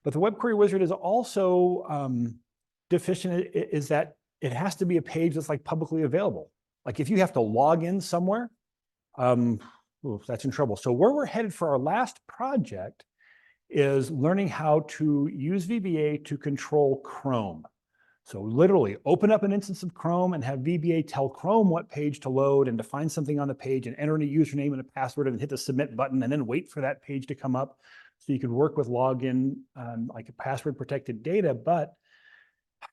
But the web query wizard is also deficient is that it has to be a page that's like publicly available. Like if you have to log in somewhere, that's in trouble. So where we're headed for our last project is learning how to use VBA to control Chrome. So literally open up an instance of Chrome and have VBA tell Chrome what page to load and to find something on the page and enter in a username and a password and hit the submit button and then wait for that page to come up. So you could work with login, like a password protected data. But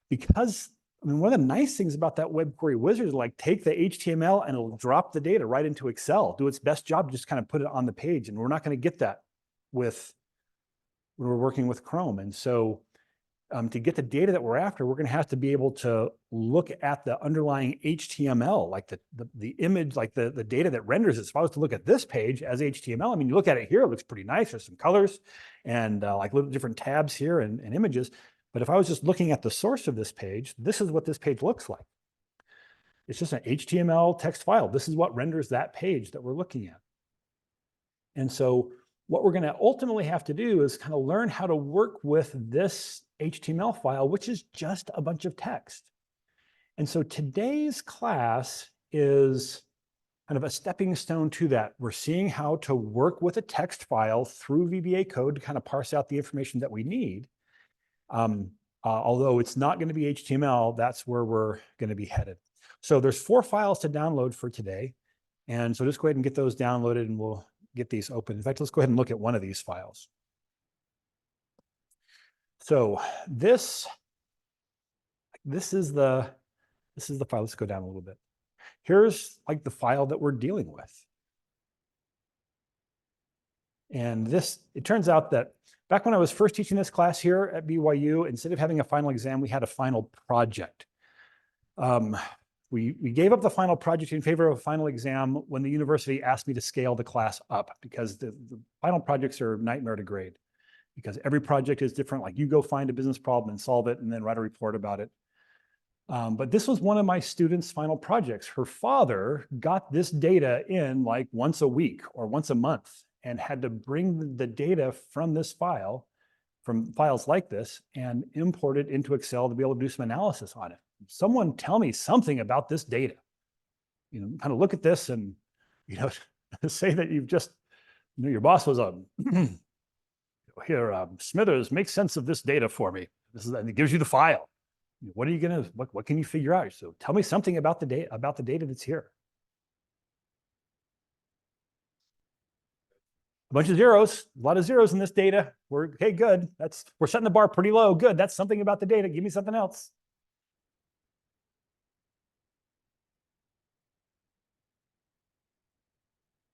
because, I mean, one of the nice things about that web query wizard is like take the HTML and it'll drop the data right into Excel, do its best job, just kind of put it on the page. And we're not going to get that when we're working with Chrome. And so to get the data that we're after, we're going to have to be able to look at the underlying HTML, like the image, like the data that renders it. So if I was to look at this page as HTML, I mean, you look at it here, it looks pretty nice. There's some colors and like little different tabs here and images. But if I was just looking at the source of this page, this is what this page looks like. It's just an HTML text file. This is what renders that page that we're looking at. And so what we're going to ultimately have to do is kind of learn how to work with this HTML file, which is just a bunch of text. And so today's class is kind of a stepping stone to that. We're seeing how to work with a text file through VBA code to kind of parse out the information that we need. Although it's not going to be HTML, that's where we're going to be headed. So there's 4 files to download for today. And so just go ahead and get those downloaded and we'll get these open. In fact, let's go ahead and look at one of these files. So this is the file. Let's go down a little bit. Here's like the file that we're dealing with. And this, it turns out that back when I was first teaching this class here at BYU, instead of having a final exam, we had a final project. We gave up the final project in favor of a final exam when the university asked me to scale the class up because the final projects are a nightmare to grade because every project is different. Like you go find a business problem and solve it and then write a report about it. But this was one of my students' final projects. Her father got this data in like once a week or once a month and had to bring the data from this file, from files like this, and import it into Excel to be able to do some analysis on it. Someone tell me something about this data. You know, kind of look at this and, you know, say that you've just, you know, your boss was here, Smithers, make sense of this data for me. And it gives you the file. What are you gonna, what can you figure out? So tell me something about the data that's here. A bunch of zeros, a lot of zeros in this data. Okay, good. We're setting the bar pretty low. Good. That's something about the data. Give me something else.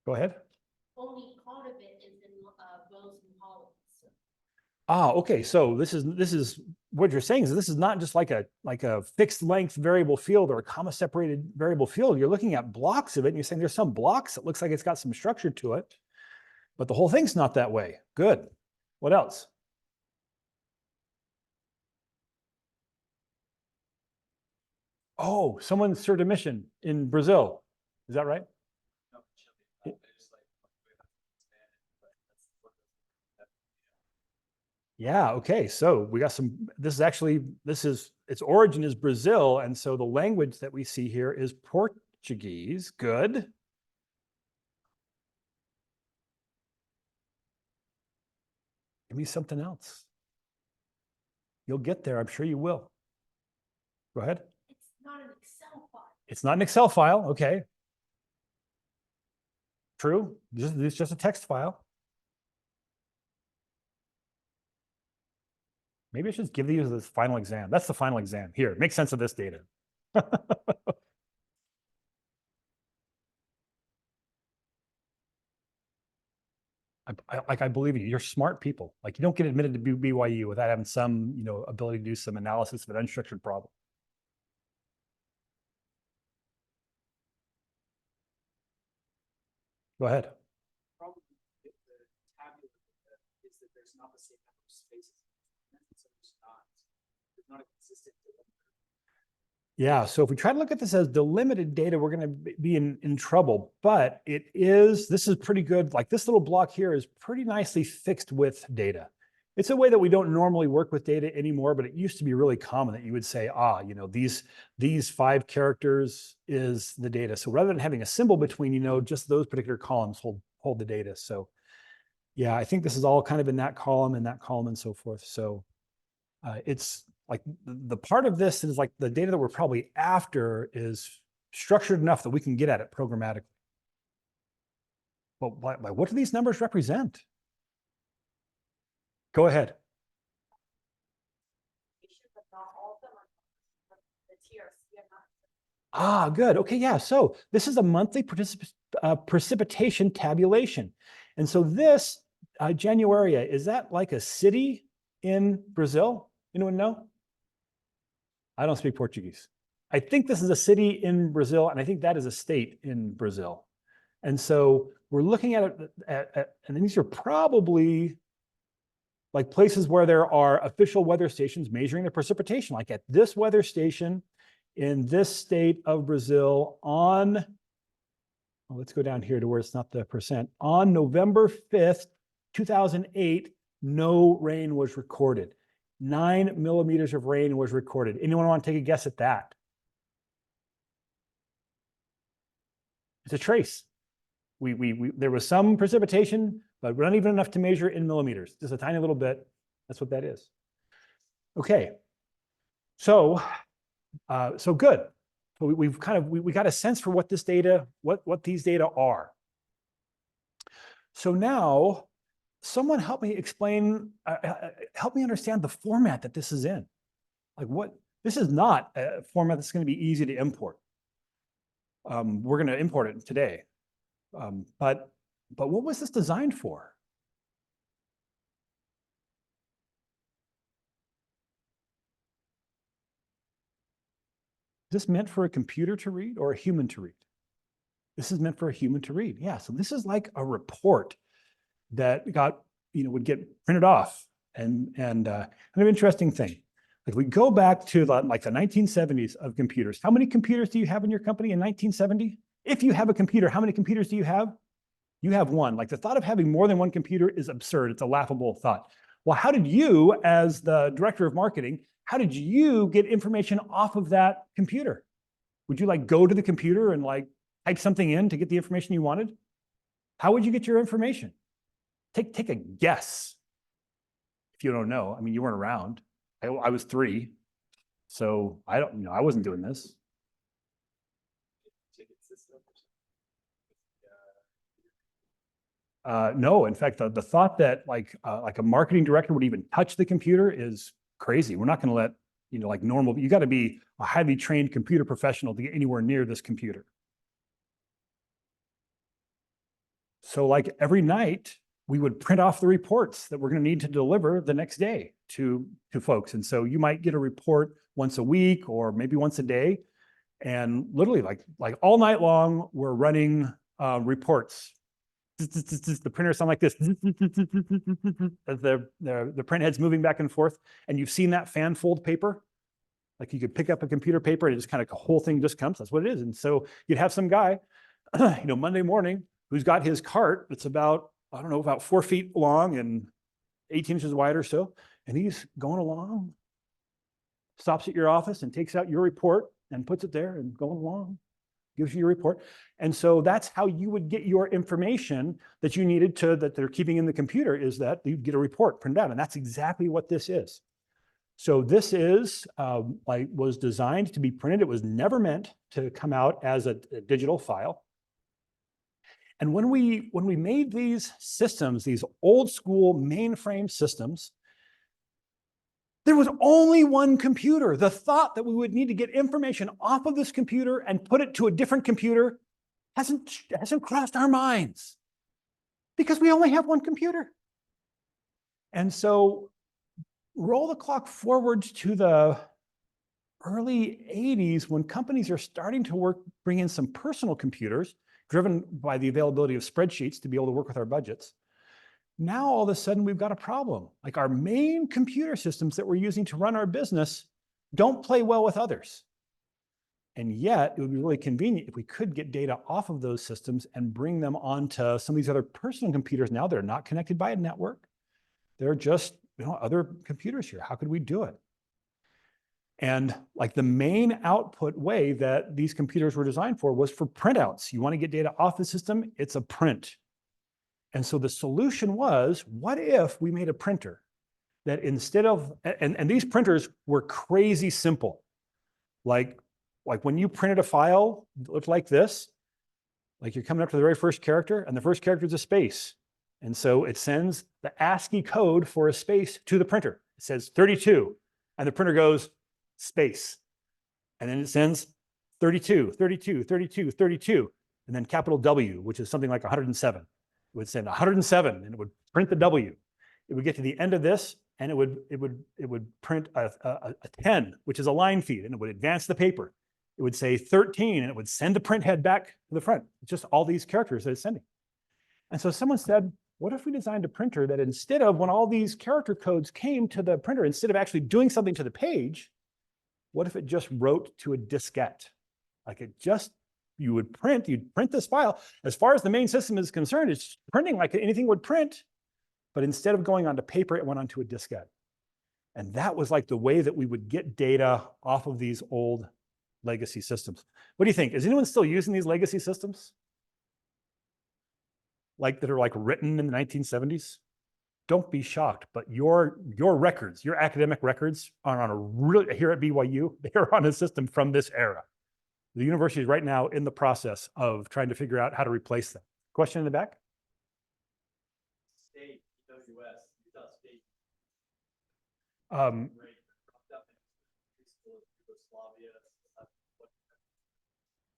Go ahead. Only part of it is in rows and columns. Okay. So this is what you're saying is this is not just like a fixed length variable field or a comma separated variable field. You're looking at blocks of it and you're saying there's some blocks that looks like it's got some structure to it, but the whole thing's not that way. Good. What else? Oh, someone served a mission in Brazil. Is that right? Yeah, okay. So we got some, its origin is Brazil. And so the language that we see here is Portuguese. Good. Give me something else. You'll get there. I'm sure you will. Go ahead. It's not an Excel file. It's not an Excel file. Okay. True. It's just a text file. Maybe I should give you this final exam. That's the final exam. Here, make sense of this data. I believe you. You're smart people. Like you don't get admitted to BYU without having some, you know, ability to do some analysis of an unstructured problem. Go ahead. Problem with the tabular is that there's not the same number of spaces. So there's not a consistent delimiter. Yeah, so if we try to look at this as delimited data, we're going to be in trouble. But this is pretty good. Like this little block here is pretty nicely fixed width data. It's a way that we don't normally work with data anymore, but it used to be really common that you would say, you know, these 5 characters is the data. So rather than having a symbol between, you know, just those particular columns hold the data. So yeah, I think this is all kind of in that column and so forth. So it's like the part of this is like the data that we're probably after is structured enough that we can get at it programmatically. But what do these numbers represent? Go ahead. Good. Okay, yeah. So this is a monthly precipitation tabulation. And so this, Januaria, is that like a city in Brazil? Anyone know? I don't speak Portuguese. I think this is a city in Brazil, and I think that is a state in Brazil. And so we're looking at it, and these are probably like places where there are official weather stations measuring the precipitation, like at this weather station in this state of Brazil on, well, let's go down here to where it's not the percent. On November 5th, 2008, no rain was recorded. 9 millimeters of rain was recorded. Anyone want to take a guess at that? It's a trace. There was some precipitation, but not even enough to measure in millimeters, just a tiny little bit. That's what that is. Okay, so good. So we've kind of we got a sense for what this data, what these data are. So now, someone help me explain, help me understand the format that this is in. Like this is not a format that's going to be easy to import. We're going to import it today. But what was this designed for? Is this meant for a computer to read or a human to read? This is meant for a human to read. Yeah, so this is like a report that would get printed off. And kind of interesting thing. Like we go back to the 1970s of computers. How many computers do you have in your company in 1970? If you have a computer, how many computers do you have? You have one. Like the thought of having more than one computer is absurd. It's a laughable thought. Well, how did you, as the director of marketing, how did you get information off of that computer? Would you go to the computer and type something in to get the information you wanted? How would you get your information? Take a guess. If you don't know, I mean, you weren't around. I was 3, so I wasn't doing this. No, in fact, the thought that like a marketing director would even touch the computer is crazy. We're not going to let normal. You got to be a highly trained computer professional to get anywhere near this computer. So every night we would print off the reports that we're going to need to deliver the next day to folks. And so you might get a report once a week or maybe once a day, and literally like all night long we're running reports. The printer sound like this. The print head's moving back and forth, and you've seen that fan fold paper. Like you could pick up a computer paper and it just kind of the whole thing just comes. That's what it is. And so you'd have some guy, Monday morning, who's got his cart that's about 4 feet long and 18 inches wide or so, and he's going along, stops at your office and takes out your report and puts it there and going along. Gives you your report. And so that's how you would get your information that you needed that they're keeping in the computer, is that you'd get a report printed out. And that's exactly what this is. So this is was designed to be printed. It was never meant to come out as a digital file. And when we made these systems, these old school mainframe systems, there was only one computer. The thought that we would need to get information off of this computer and put it to a different computer hasn't crossed our minds, because we only have one computer. And so roll the clock forward to the early 80s, when companies are starting to bring in some personal computers driven by the availability of spreadsheets to be able to work with our budgets. Now, all of a sudden, we've got a problem. Like our main computer systems that we're using to run our business don't play well with others. And yet, it would be really convenient if we could get data off of those systems and bring them onto some of these other personal computers now that are not connected by a network. They're just other computers here. How could we do it? And like the main output way that these computers were designed for was for printouts. You want to get data off the system, it's a print. And so the solution was, what if we made a printer that instead of, and these printers were crazy simple. Like when you printed a file, it looked like this, like you're coming up to the very first character, and the first character is a space. And so it sends the ASCII code for a space to the printer. It says 32, and the printer goes, space. And then it sends 32, 32, 32, 32, and then capital W, which is something like 107. It would send 107, and it would print the W. It would get to the end of this, and it would print a 10, which is a line feed, and it would advance the paper. It would say 13, and it would send the print head back to the front. It's just all these characters that it's sending. And so someone said, what if we designed a printer that instead of when all these character codes came to the printer, instead of actually doing something to the page, what if it just wrote to a diskette? Like you'd print this file. As far as the main system is concerned, it's printing like anything would print, but instead of going onto paper, it went onto a diskette. And that was like the way that we would get data off of these old legacy systems. What do you think? Is anyone still using these legacy systems? Like that are like written in the 1970s? Don't be shocked, but your records, your academic records are on a really, here at BYU, they're on a system from this era. The university is right now in the process of trying to figure out how to replace them. Question in the back? State, US, Utah State.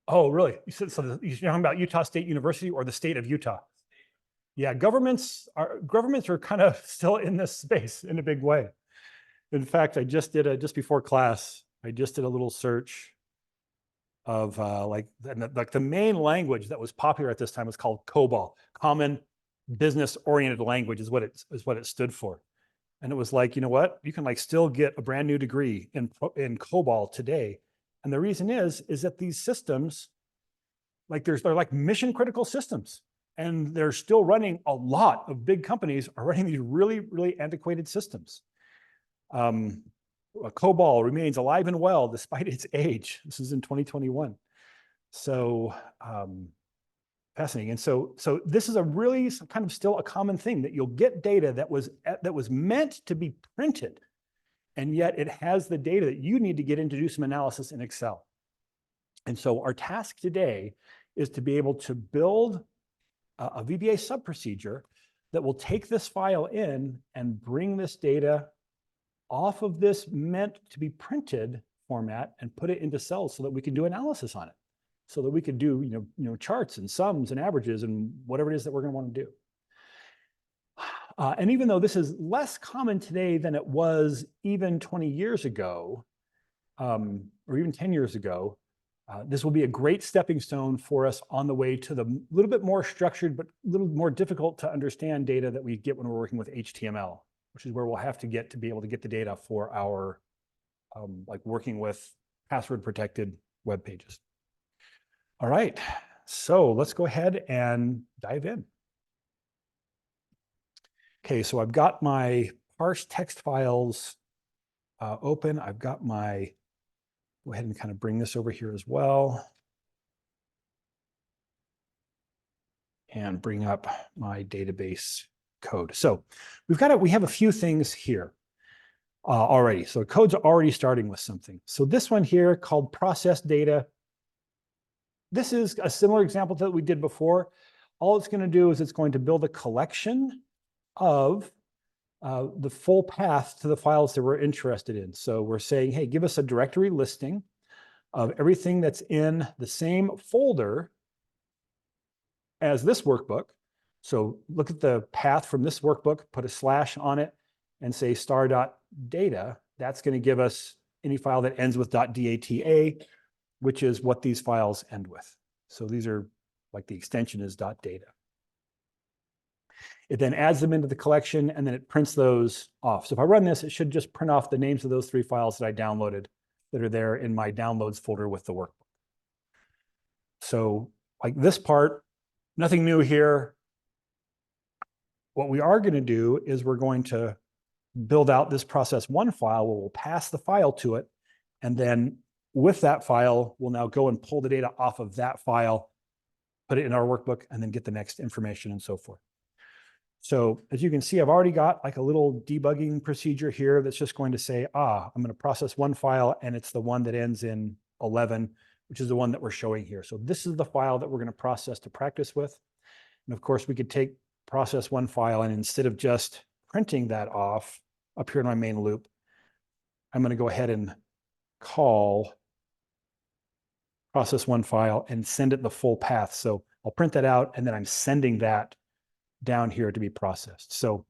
Oh, really? So you're talking about Utah State University or the state of Utah? Yeah, governments are kind of still in this space in a big way. In fact, I just did just before class, I just did a little search of like the main language that was popular at this time was called COBOL, Common Business Oriented Language is what it stood for. And it was like, you know what? You can like still get a brand new degree in COBOL today. And the reason is that these systems, like they're like mission critical systems. And they're still running, a lot of big companies are running these really, really antiquated systems. COBOL remains alive and well despite its age. This is in 2021. So fascinating. And so this is a really kind of still a common thing that you'll get data that was meant to be printed, and yet it has the data that you need to get in to do some analysis in Excel. And so our task today is to be able to build a VBA sub-procedure that will take this file in and bring this data off of this meant to be printed format and put it into cells so that we can do analysis on it, so that we could do you know charts and sums and averages and whatever it is that we're going to want to do. And even though this is less common today than it was even 20 years ago, or even 10 years ago, this will be a great stepping stone for us on the way to the little bit more structured, but a little more difficult to understand data that we get when we're working with HTML, which is where we'll have to get to be able to get the data for our like working with password protected web pages. All right, so let's go ahead and dive in. Okay, so I've got my parse text files open. I've got my, go ahead and kind of bring this over here as well. And bring up my database code. So we have a few things here already. So the code's already starting with something. So this one here called process data. This is a similar example that we did before. All it's going to do is it's going to build a collection of the full path to the files that we're interested in. So we're saying, hey, give us a directory listing of everything that's in the same folder as this workbook. So look at the path from this workbook, put a slash on it, and say star.data. That's going to give us any file that ends with .data, which is what these files end with. So these are like the extension is .data. It then adds them into the collection, and then it prints those off. So if I run this, it should just print off the names of those 3 files that I downloaded that are there in my downloads folder with the workbook. So like this part, nothing new here. What we are going to do is we're going to build out this process1 file where we'll pass the file to it. And then with that file, we'll now go and pull the data off of that file, put it in our workbook, and then get the next information and so forth. So as you can see, I've already got like a little debugging procedure here that's just going to say, I'm going to process one file, and it's the one that ends in 11, which is the one that we're showing here. So this is the file that we're going to process to practice with. And of course, we could take process1 file, and instead of just printing that off up here in my main loop, I'm going to go ahead and call process1 file and send it the full path. So I'll print that out, and then I'm sending that down here to be processed. So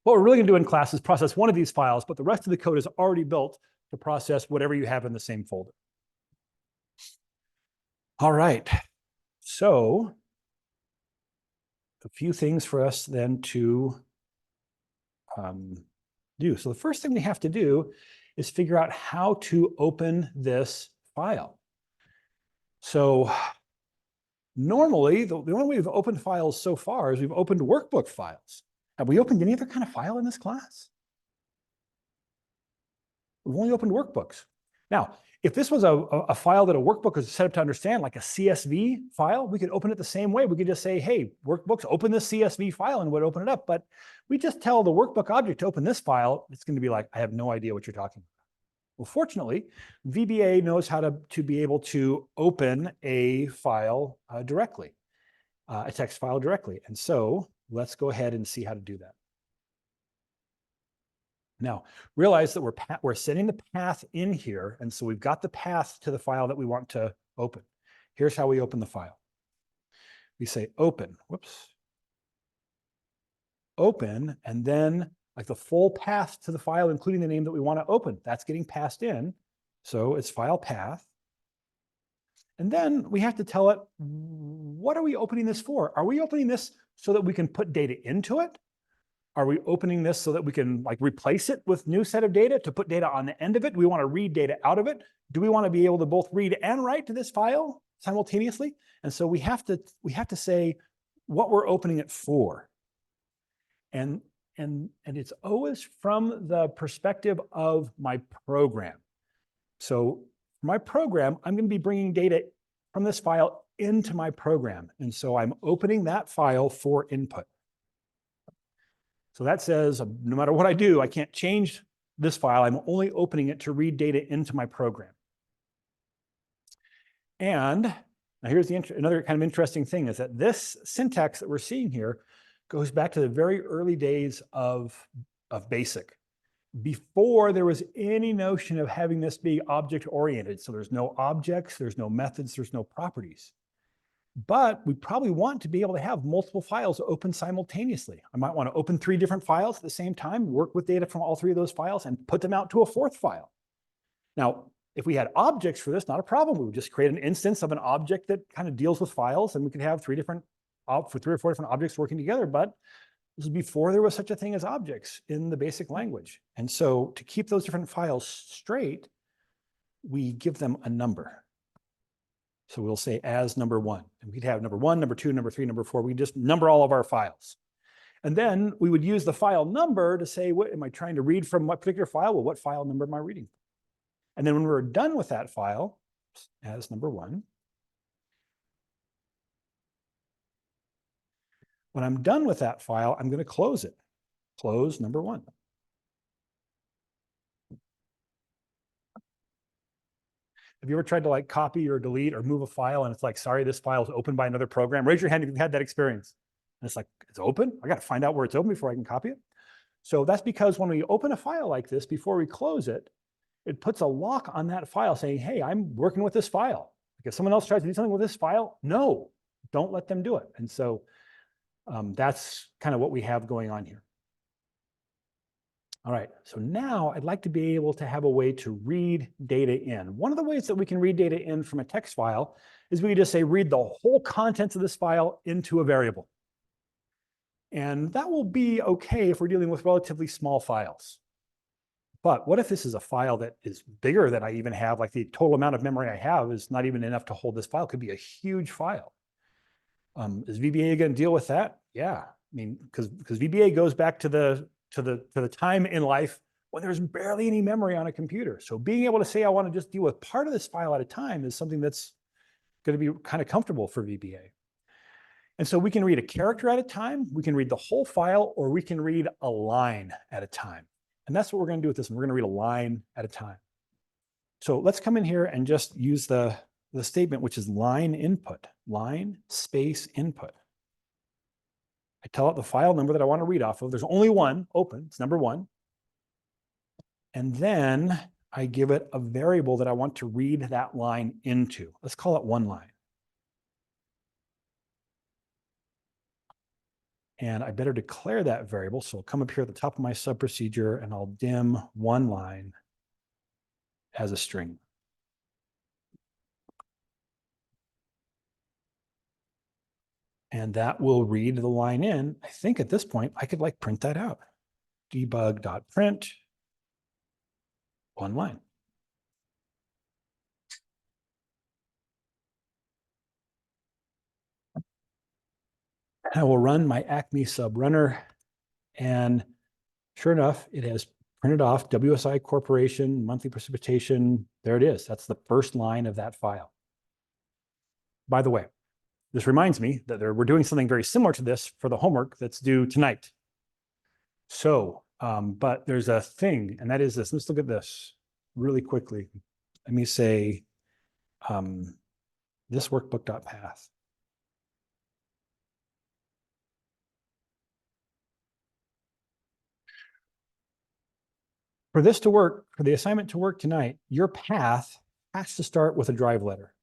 what we're really going to do in class is process one of these files, but the rest of the code is already built to process whatever you have in the same folder. All right. So a few things for us then to do. So the first thing we have to do is figure out how to open this file. So normally, the only way we've opened files so far is we've opened workbook files. Have we opened any other kind of file in this class? We've only opened workbooks. Now, if this was a file that a workbook is set up to understand, like a CSV file, we could open it the same way. We could just say, hey, workbooks, open this CSV file, and would open it up. But we just tell the workbook object to open this file, it's going to be like, I have no idea what you're talking about. Well, fortunately, VBA knows how to be able to open a file directly, a text file directly. And so let's go ahead and see how to do that. Now, realize that we're setting the path in here. And so we've got the path to the file that we want to open. Here's how we open the file. We say open, open, and then like the full path to the file, including the name that we want to open. That's getting passed in. So it's file path. And then we have to tell it, what are we opening this for? Are we opening this so that we can put data into it? Are we opening this so that we can like replace it with new set of data to put data on the end of it? Do we want to read data out of it? Do we want to be able to both read and write to this file simultaneously? And so we have to say what we're opening it for. And it's always from the perspective of my program. So for my program, I'm going to be bringing data from this file into my program. And so I'm opening that file for input. So that says, no matter what I do, I can't change this file. I'm only opening it to read data into my program. And now here's another kind of interesting thing is that this syntax that we're seeing here goes back to the very early days of BASIC, before there was any notion of having this be object-oriented. So there's no objects, there's no methods, there's no properties. But we probably want to be able to have multiple files open simultaneously. I might want to open 3 different files at the same time, work with data from all 3 of those files, and put them out to a 4th file. Now, if we had objects for this, not a problem. We would just create an instance of an object that kind of deals with files, and we could have 3 or 4 different objects working together. But this is before there was such a thing as objects in the BASIC language. And so to keep those different files straight, we give them a number. So we'll say as number 1, and we'd have number 1, number 2, number 3, number 4. We just number all of our files. And then we would use the file number to say, what am I trying to read from what particular file? Well, what file number am I reading? And then when we're done with that file, as number 1, when I'm done with that file, I'm going to close it. Close number 1. Have you ever tried to like copy or delete or move a file and it's like, sorry, this file is opened by another program? Raise your hand if you've had that experience. And it's like, it's open? I got to find out where it's open before I can copy it. So that's because when we open a file like this, before we close it, it puts a lock on that file saying, hey, I'm working with this file. Like if someone else tries to do something with this file, no, don't let them do it. And so that's kind of what we have going on here. All right, so now I'd like to be able to have a way to read data in. One of the ways that we can read data in from a text file is we just say read the whole contents of this file into a variable. And that will be okay if we're dealing with relatively small files. But what if this is a file that is bigger than I even have, like the total amount of memory I have is not even enough to hold this file, it could be a huge file. Is VBA going to deal with that? Yeah, I mean, because VBA goes back to the to the time in life when there's barely any memory on a computer. So being able to say, I want to just deal with part of this file at a time is something that's going to be kind of comfortable for VBA. And so we can read a character at a time, we can read the whole file, or we can read a line at a time. And that's what we're going to do with this one. We're going to read a line at a time. So let's come in here and just use the statement, which is line input, line space input. I tell it the file number that I want to read off of. There's only one open, it's number 1. And then I give it a variable that I want to read that line into. Let's call it one line. And I better declare that variable. So I'll come up here at the top of my sub procedure and I'll dim one line as a string. And that will read the line in. I think at this point, I could like print that out. Debug.print, one line. I will run my Acme sub runner. And sure enough, it has printed off WSI Corporation, monthly precipitation. There it is. That's the first line of that file. By the way, this reminds me that we're doing something very similar to this for the homework that's due tonight. So, but there's a thing, and that is this. Let's look at this really quickly. Let me say this workbook.path. For this to work, for the assignment to work tonight, your path has to start with a drive letter.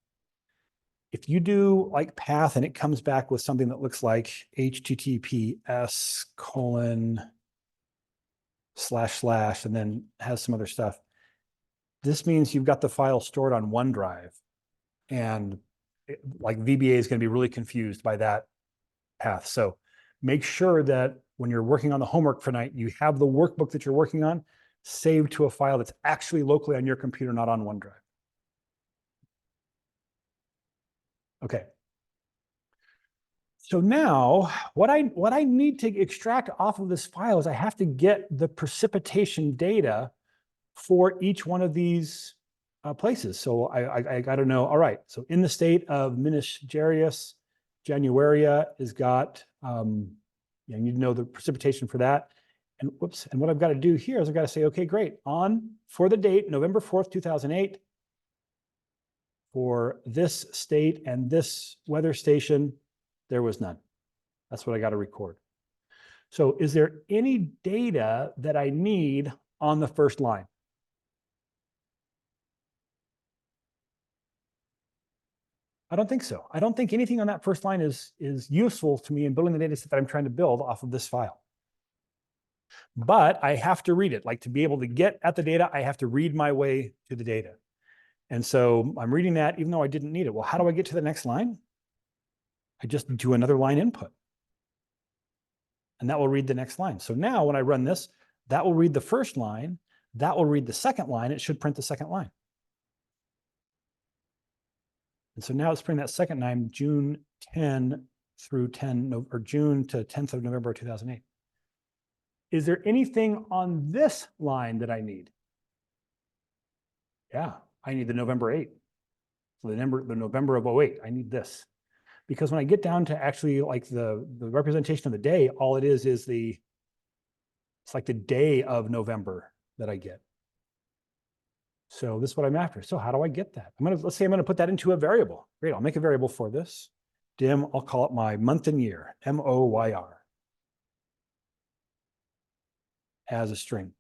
If you do like path and it comes back with something that looks like https:// and then has some other stuff, this means you've got the file stored on OneDrive. And like VBA is going to be really confused by that path. So make sure that when you're working on the homework for tonight, you have the workbook that you're working on saved to a file that's actually locally on your computer, not on OneDrive. Okay. So now what I need to extract off of this file is I have to get the precipitation data for each one of these places. So I got to know, all right, so in the state of Minas Gerais, Januaria has got, you need to know the precipitation for that. And whoops, and what I've got to do here is I've got to say, okay, great, for the date, November 4th, 2008, for this state and this weather station, there was none. That's what I got to record. So is there any data that I need on the first line? I don't think so. I don't think anything on that first line is useful to me in building the data set that I'm trying to build off of this file. But I have to read it. Like to be able to get at the data, I have to read my way to the data. And so I'm reading that even though I didn't need it. Well, how do I get to the next line? I just do another line input. And that will read the next line. So now when I run this, that will read the first line, that will read the second line, it should print the second line. And so now it's printing that second line, June 10 through 10, or June to 10th of November 2008. Is there anything on this line that I need? Yeah, I need the November 8. So the November of 08, I need this. Because when I get down to actually like the representation of the day, all it is it's like the day of November that I get. So this is what I'm after. So how do I get that? Let's say I'm gonna put that into a variable. Great, I'll make a variable for this. Dim, I'll call it my month and year, MOYR, as a string.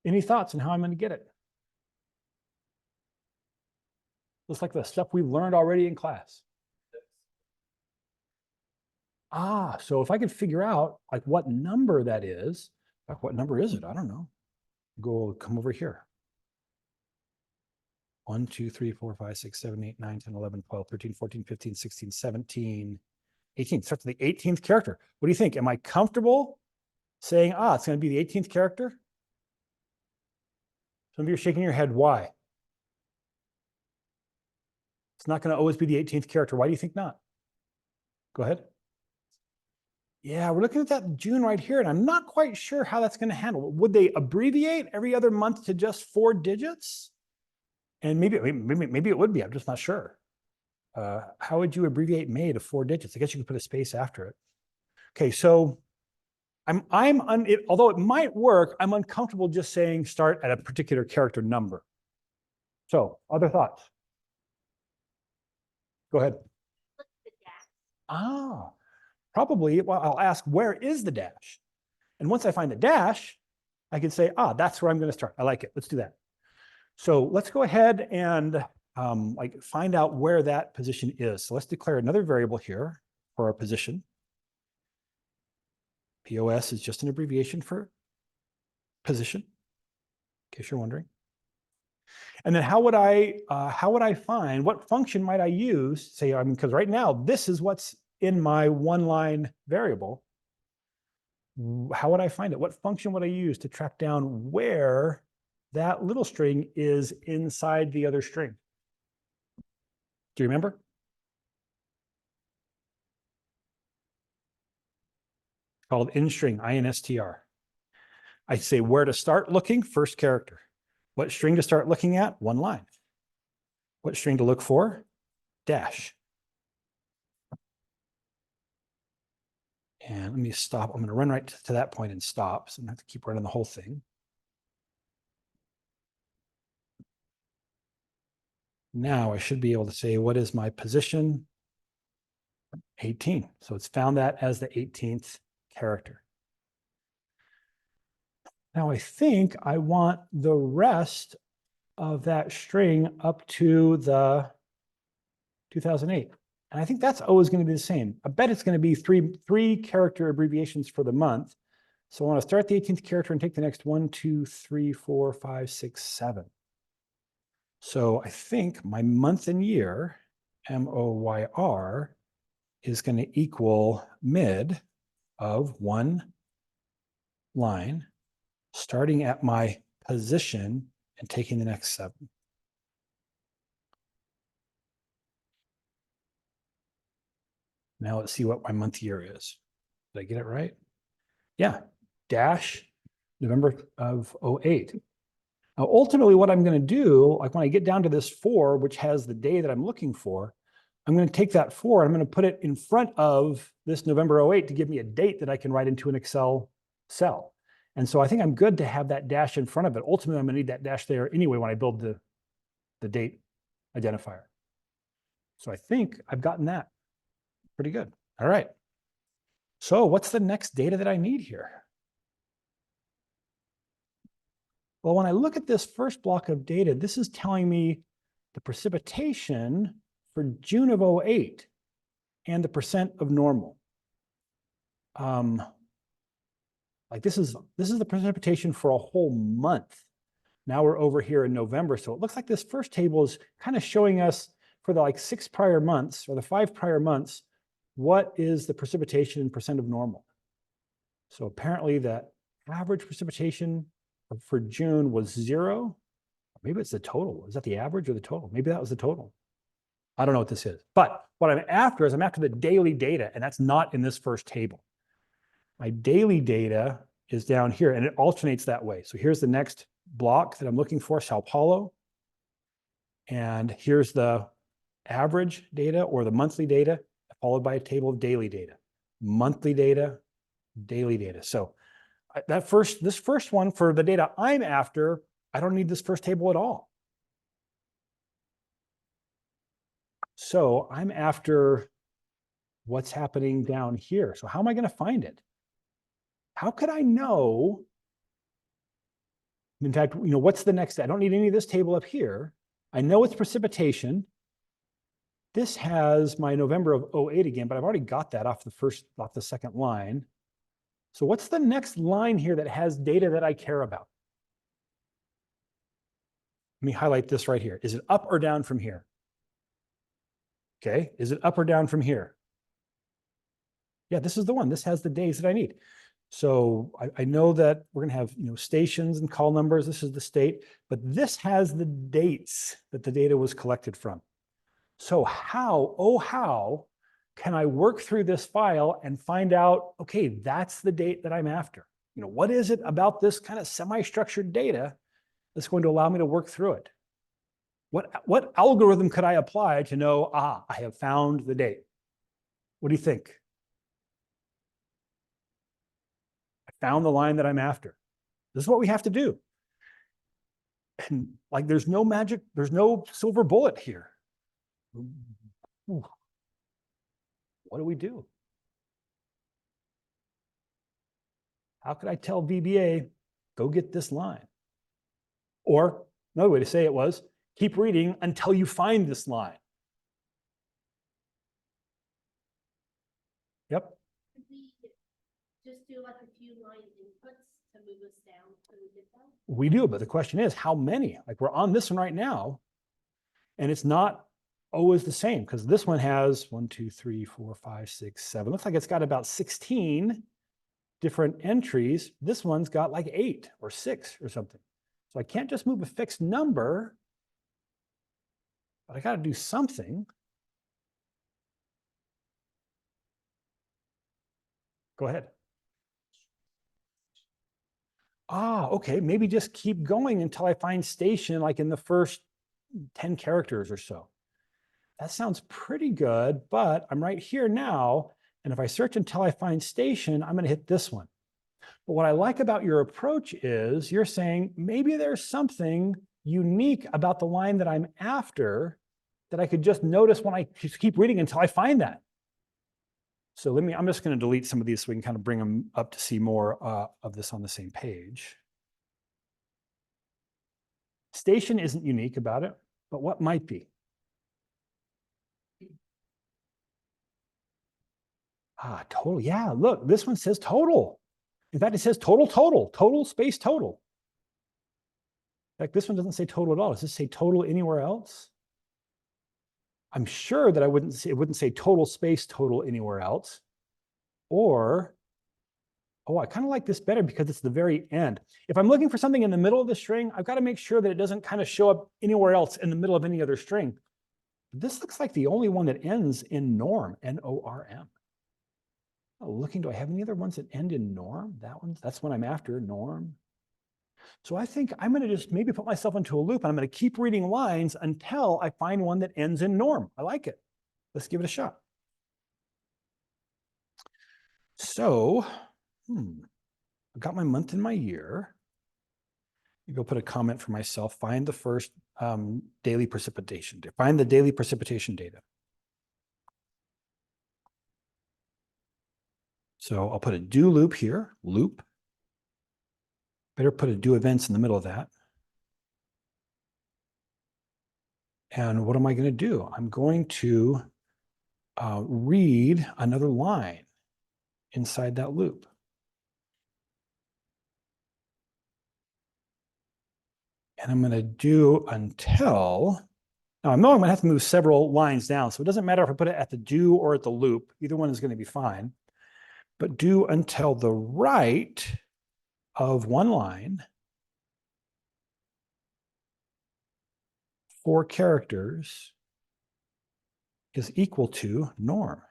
Any thoughts on how I'm going to get it? Looks like the stuff we learned already in class. So if I could figure out like what number that is, what number is it? I don't know. Come over here. 1, 2, 3, 4, 5, 6, 7, 8, 9, 10, 11, 12, 13, 14, 15, 16, 17, 18. Starts with the 18th character. What do you think? Am I comfortable saying, it's going to be the 18th character? Some of you are shaking your head. Why? It's not going to always be the 18th character. Why do you think not? Go ahead. Yeah, we're looking at that June right here, and I'm not quite sure how that's going to handle it. Would they abbreviate every other month to just 4 digits? And maybe it would be. I'm just not sure. How would you abbreviate May to 4 digits? I guess you could put a space after it. Okay, so although it might work, I'm uncomfortable just saying start at a particular character number. So, other thoughts? Go ahead. What's the dash? Ah, probably. Well, I'll ask, where is the dash? And once I find the dash, I can say, that's where I'm going to start. I like it. Let's do that. So let's go ahead and find out where that position is. So let's declare another variable here for our position. POS is just an abbreviation for position, in case you're wondering. And then how would I find, what function might I use? Say, because right now this is what's in my 1-line variable. How would I find it? What function would I use to track down where that little string is inside the other string? Do you remember? Called instring, INSTR. I say where to start looking, first character. What string to start looking at? 1 line. What string to look for? Dash. And let me stop. I'm going to run right to that point and stop. So I'm going to have to keep running the whole thing. Now I should be able to say, what is my position? 18. So it's found that as the 18th character. Now I think I want the rest of that string up to the 2008. And I think that's always going to be the same. I bet it's going to be three character abbreviations for the month. So I want to start the 18th character and take the next 1, 2, 3, 4, 5, 6, 7. So I think my month and year, MOYR, is going to equal mid of 1 line, starting at my position and taking the next 7. Now let's see what my month year is. Did I get it right? Yeah, dash November of 08. Now, ultimately, what I'm going to do, like when I get down to this 4, which has the day that I'm looking for, I'm going to take that 4 and I'm going to put it in front of this November 08 to give me a date that I can write into an Excel cell. And so I think I'm good to have that dash in front of it. Ultimately, I'm going to need that dash there anyway when I build the date identifier. So I think I've gotten that pretty good. All right. So what's the next data that I need here? Well, when I look at this first block of data, this is telling me the precipitation for June of 08 and the percent of normal. Like this is the precipitation for a whole month. Now we're over here in November. So it looks like this first table is kind of showing us for the 6 prior months or the 5 prior months, what is the precipitation in percent of normal? So apparently that average precipitation for June was 0. Maybe it's the total. Is that the average or the total? Maybe that was the total. I don't know what this is. But what I'm after is I'm after the daily data, and that's not in this first table. My daily data is down here, and it alternates that way. So here's the next block that I'm looking for, Sao Paulo. And here's the average data or the monthly data, followed by a table of daily data. Monthly data, daily data. So this first one for the data I'm after, I don't need this first table at all. So I'm after what's happening down here. So how am I going to find it? How could I know? In fact, what's the next? I don't need any of this table up here. I know it's precipitation. This has my November of 08 again, but I've already got that off the second line. So what's the next line here that has data that I care about? Let me highlight this right here. Is it up or down from here? Okay, is it up or down from here? Yeah, this is the one. This has the days that I need. So I know that we're going to have stations and call numbers. This is the state, but this has the dates that the data was collected from. So how, oh, how can I work through this file and find out, okay, that's the date that I'm after? You know, what is it about this kind of semi-structured data that's going to allow me to work through it? What algorithm could I apply to know, I have found the date? What do you think? I found the line that I'm after. This is what we have to do. And like, there's no magic, there's no silver bullet here. Ooh. What do we do? How could I tell VBA, go get this line? Or another way to say it was, keep reading until you find this line. Yep. Could we just do like a few line inputs to move us down so we get that? We do, but the question is, how many? Like, we're on this one right now, and it's not always the same, because this one has 1, 2, 3, 4, 5, 6, 7. Looks like it's got about 16 different entries. This one's got like 8 or 6 or something. So I can't just move a fixed number, but I got to do something. Go ahead. Okay, maybe just keep going until I find station, like in the first 10 characters or so. That sounds pretty good, but I'm right here now. And if I search until I find station, I'm going to hit this one. But what I like about your approach is you're saying maybe there's something unique about the line that I'm after that I could just notice when I just keep reading until I find that. So I'm just going to delete some of these so we can kind of bring them up to see more of this on the same page. Station isn't unique about it, but what might be? Total. Yeah, look, this one says total. In fact, it says total space total. In fact, this one doesn't say total at all. Does this say total anywhere else? I'm sure that it wouldn't say total space total anywhere else. Or, I kind of like this better because it's the very end. If I'm looking for something in the middle of the string, I've got to make sure that it doesn't kind of show up anywhere else in the middle of any other string. This looks like the only one that ends in norm, N-O-R-M. Looking, do I have any other ones that end in norm? That's what I'm after, norm. So I think I'm going to just maybe put myself into a loop, and I'm going to keep reading lines until I find one that ends in norm. I like it. Let's give it a shot. So, I've got my month and my year. Maybe I'll put a comment for myself. Find the first daily precipitation. Find the daily precipitation data. So I'll put a do loop here, loop. Better put a do events in the middle of that. And what am I going to do? I'm going to read another line inside that loop. And I'm going to do until, now I know I'm going to have to move several lines down, so it doesn't matter if I put it at the do or at the loop. Either one is going to be fine. But do until the right of one line, 4 characters is equal to norm.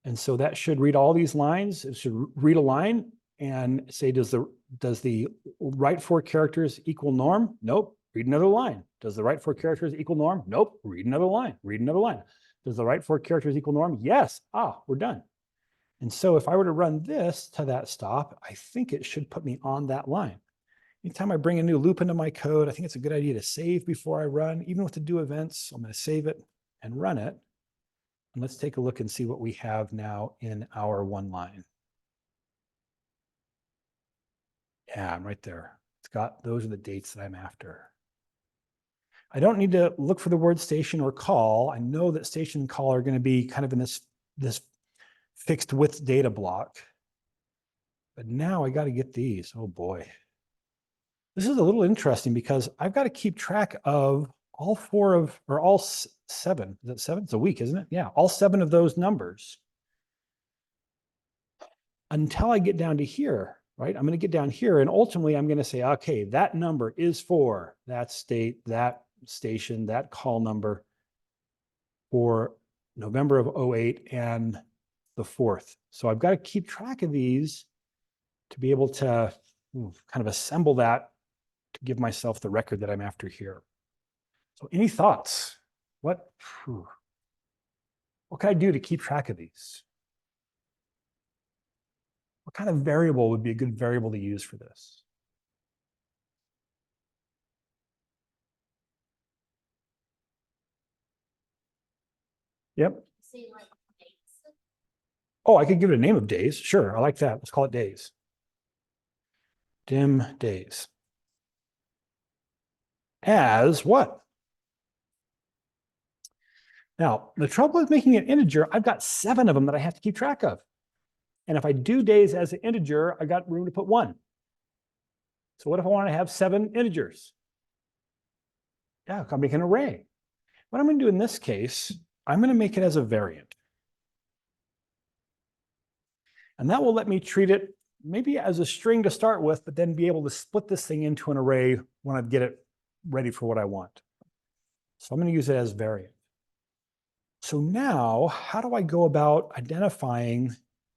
And so that should read all these lines. It should read a line and say, does the right 4 characters equal norm? Nope. Read another line. Does the right 4 characters equal norm? Nope. Read another line. Read another line. Does the right 4 characters equal norm? Yes. We're done. And so if I were to run this to that stop, I think it should put me on that line. Anytime I bring a new loop into my code, I think it's a good idea to save before I run. Even with the do events, I'm going to save it and run it. And let's take a look and see what we have now in our one line. Yeah, I'm right there. Those are the dates that I'm after. I don't need to look for the word station or call. I know that station and call are going to be kind of in this fixed width data block. But now I got to get these. Oh boy. This is a little interesting because I've got to keep track of all 7. Is it 7? It's a week, isn't it? Yeah, all 7 of those numbers until I get down to here. right? I'm going to get down here and ultimately I'm going to say, okay, that number is for that state, that station, that call number for November of 08 and the 4th. So I've got to keep track of these to be able to kind of assemble that to give myself the record that I'm after here. So any thoughts? What can I do to keep track of these? What kind of variable would be a good variable to use for this? Yep. Say like dates. Oh, I could give it a name of days. Sure, I like that. Let's call it days. Dim days. As what? Now, the trouble with making an integer, I've got 7 of them that I have to keep track of. And if I do days as an integer, I got room to put 1. So what if I want to have 7 integers? Yeah, I'll make an array. What I'm going to do in this case, I'm going to make it as a variant. And that will let me treat it maybe as a string to start with, but then be able to split this thing into an array when I get it ready for what I want. So I'm going to use it as variant. So now, how do I go about identifying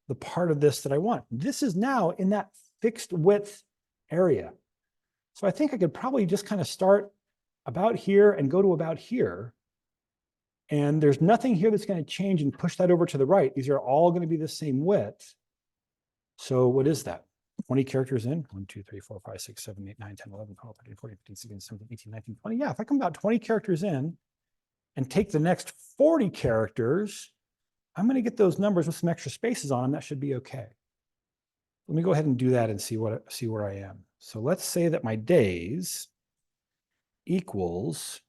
the part of this that I want? This is now in that fixed width area. So I think I could probably just kind of start about here and go to about here. And there's nothing here that's going to change and push that over to the right. These are all going to be the same width. So what is that? 20 characters in? 1, 2, 3, 4, 5, 6, 7, 8, 9, 10, 11, 12, 13, 14, 15, 16, 17, 18, 19, 20. Yeah, if I come about 20 characters in and take the next 40 characters, I'm going to get those numbers with some extra spaces on them. That should be okay. Let me go ahead and do that and see where I am. So let's say that my days equals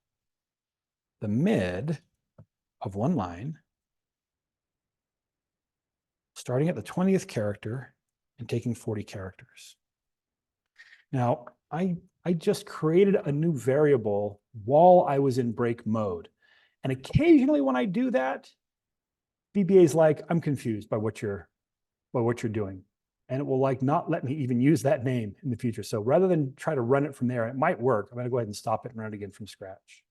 the mid of one line, starting at the 20th character and taking 40 characters. Now, I just created a new variable while I was in break mode. And occasionally when I do that, VBA is like, I'm confused by what you're doing. And it will like not let me even use that name in the future. So rather than try to run it from there, it might work. I'm going to go ahead and stop it and run it again from scratch.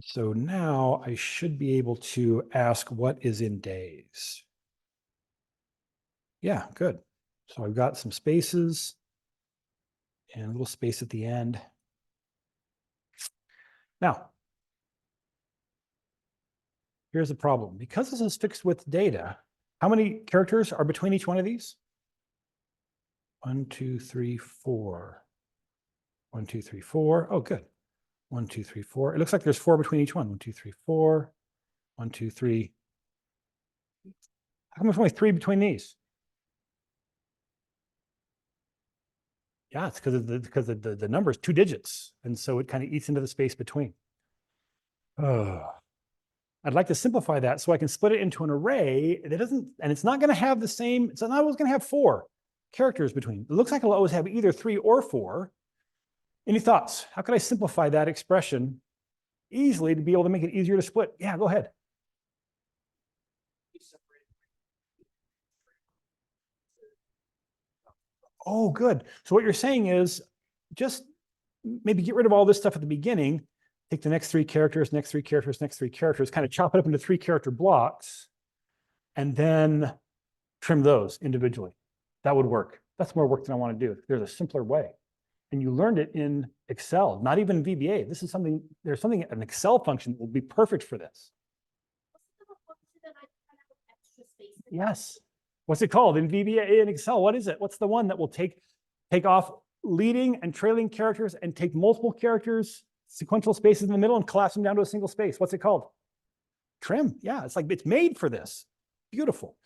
So now I should be able to ask what is in days. Yeah, good. So I've got some spaces and a little space at the end. Now, here's the problem. Because this is fixed width data, how many characters are between each one of these? 1, 2, 3, 4. 1, 2, 3, 4. Oh, good. 1, 2, 3, 4. It looks like there's 4 between each one. 1, 2, 3, 4. 1, 2, 3. How come there's only 3 between these? Yeah, it's because the number is 2 digits. And so it kind of eats into the space between. I'd like to simplify that so I can split it into an array that doesn't, and it's not going to have the same, it's not always going to have 4 characters between. It looks like it'll always have either 3 or 4. Any thoughts? How could I simplify that expression easily to be able to make it easier to split? Yeah, go ahead. Oh, good. So what you're saying is just maybe get rid of all this stuff at the beginning, take the next 3 characters, next 3 characters, next 3 characters, kind of chop it up into 3 character blocks, and then trim those individually. That would work. That's more work than I want to do. There's a simpler way. And you learned it in Excel, not even VBA. This is something, there's something, an Excel function that will be perfect for this. Yes. What's it called in VBA in Excel? What is it? What's the one that will take off leading and trailing characters and take multiple characters, sequential spaces in the middle and collapse them down to a single space? What's it called? Trim. Yeah, it's like it's made for this. Beautiful.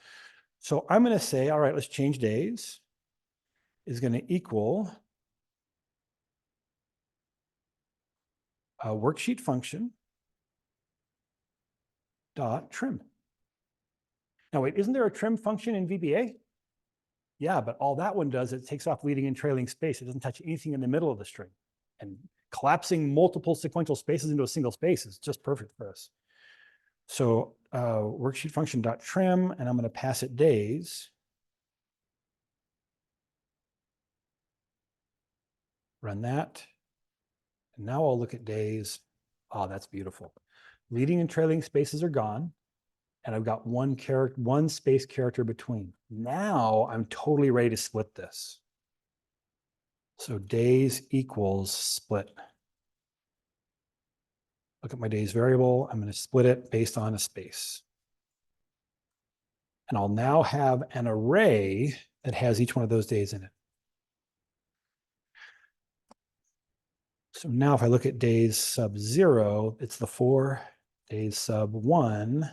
So I'm going to say, all right, let's change days is going to equal a worksheet function dot trim. Now wait, isn't there a trim function in VBA? Yeah, but all that one does, it takes off leading and trailing space. It doesn't touch anything in the middle of the string. And collapsing multiple sequential spaces into a single space is just perfect for us. So worksheet function dot trim, and I'm going to pass it days. Run that. And now I'll look at days. Oh, that's beautiful. Leading and trailing spaces are gone. And I've got one space character between. Now I'm totally ready to split this. So days equals split. Look at my days variable. I'm going to split it based on a space. And I'll now have an array that has each one of those days in it. So now if I look at days sub 0, it's the 4. Days sub 1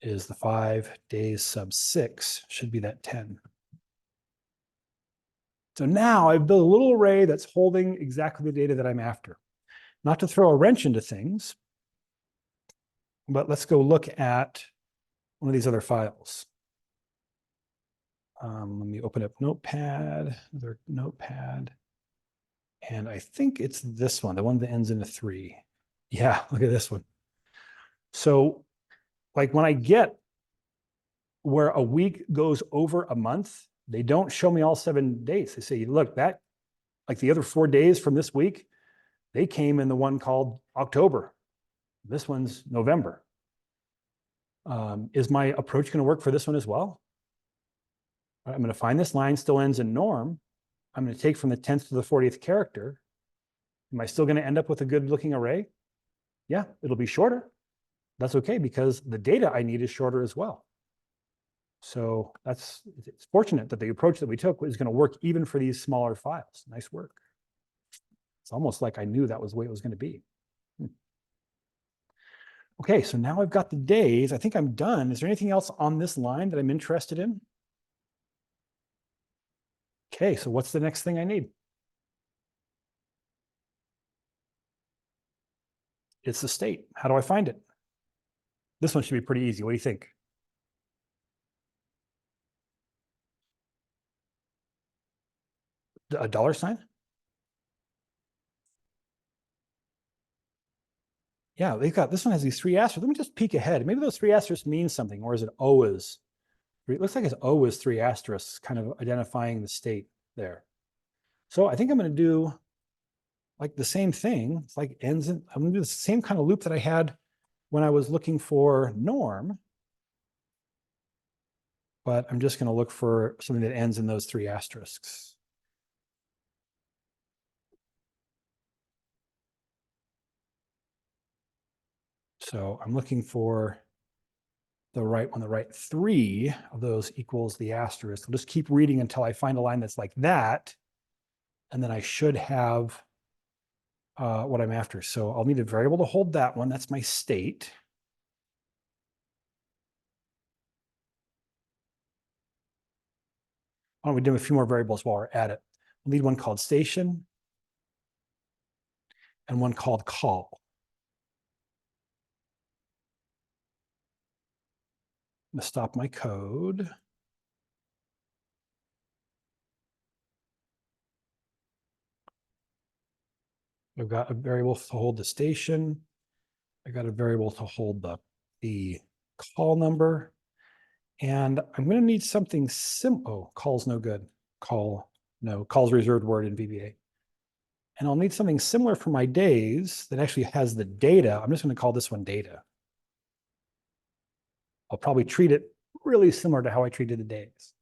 is the 5. Days sub 6 should be that 10. So now I've built a little array that's holding exactly the data that I'm after. Not to throw a wrench into things, but let's go look at one of these other files. Let me open up Notepad, another Notepad. And I think it's this one, the one that ends in a 3. Yeah, look at this one. So like when I get where a week goes over a month, they don't show me all 7 days. They say, look, that like the other 4 days from this week, they came in the one called October. This one's November. Is my approach going to work for this one as well? I'm going to find this line still ends in norm. I'm going to take from the 10th to the 40th character. Am I still going to end up with a good looking array? Yeah, it'll be shorter. That's okay because the data I need is shorter as well. So it's fortunate that the approach that we took is going to work even for these smaller files. Nice work. It's almost like I knew that was the way it was going to be. Okay, so now I've got the days. I think I'm done. Is there anything else on this line that I'm interested in? Okay, so what's the next thing I need? It's the state. How do I find it? This one should be pretty easy. What do you think? A dollar sign? Yeah, they've got, this one has these 3 asterisks. Let me just peek ahead. Maybe those 3 asterisks mean something, or is it always? It looks like it's always 3 asterisks, kind of identifying the state there. So I think I'm going to do like the same thing. It's like ends in, I'm going to do the same kind of loop that I had when I was looking for norm. But I'm just going to look for something that ends in those 3 asterisks. So I'm looking for the right one, the right 3 of those equals the asterisk. I'll just keep reading until I find a line that's like that. And then I should have what I'm after. So I'll need a variable to hold that one. That's my state. Why don't we do a few more variables while we're at it? We'll need one called station and one called call. I'm going to stop my code. I've got a variable to hold the station. I got a variable to hold the call number. And I'm going to need something oh, call's no good. Call's reserved word in VBA. And I'll need something similar for my days that actually has the data. I'm just going to call this one data. I'll probably treat it really similar to how I treated the days.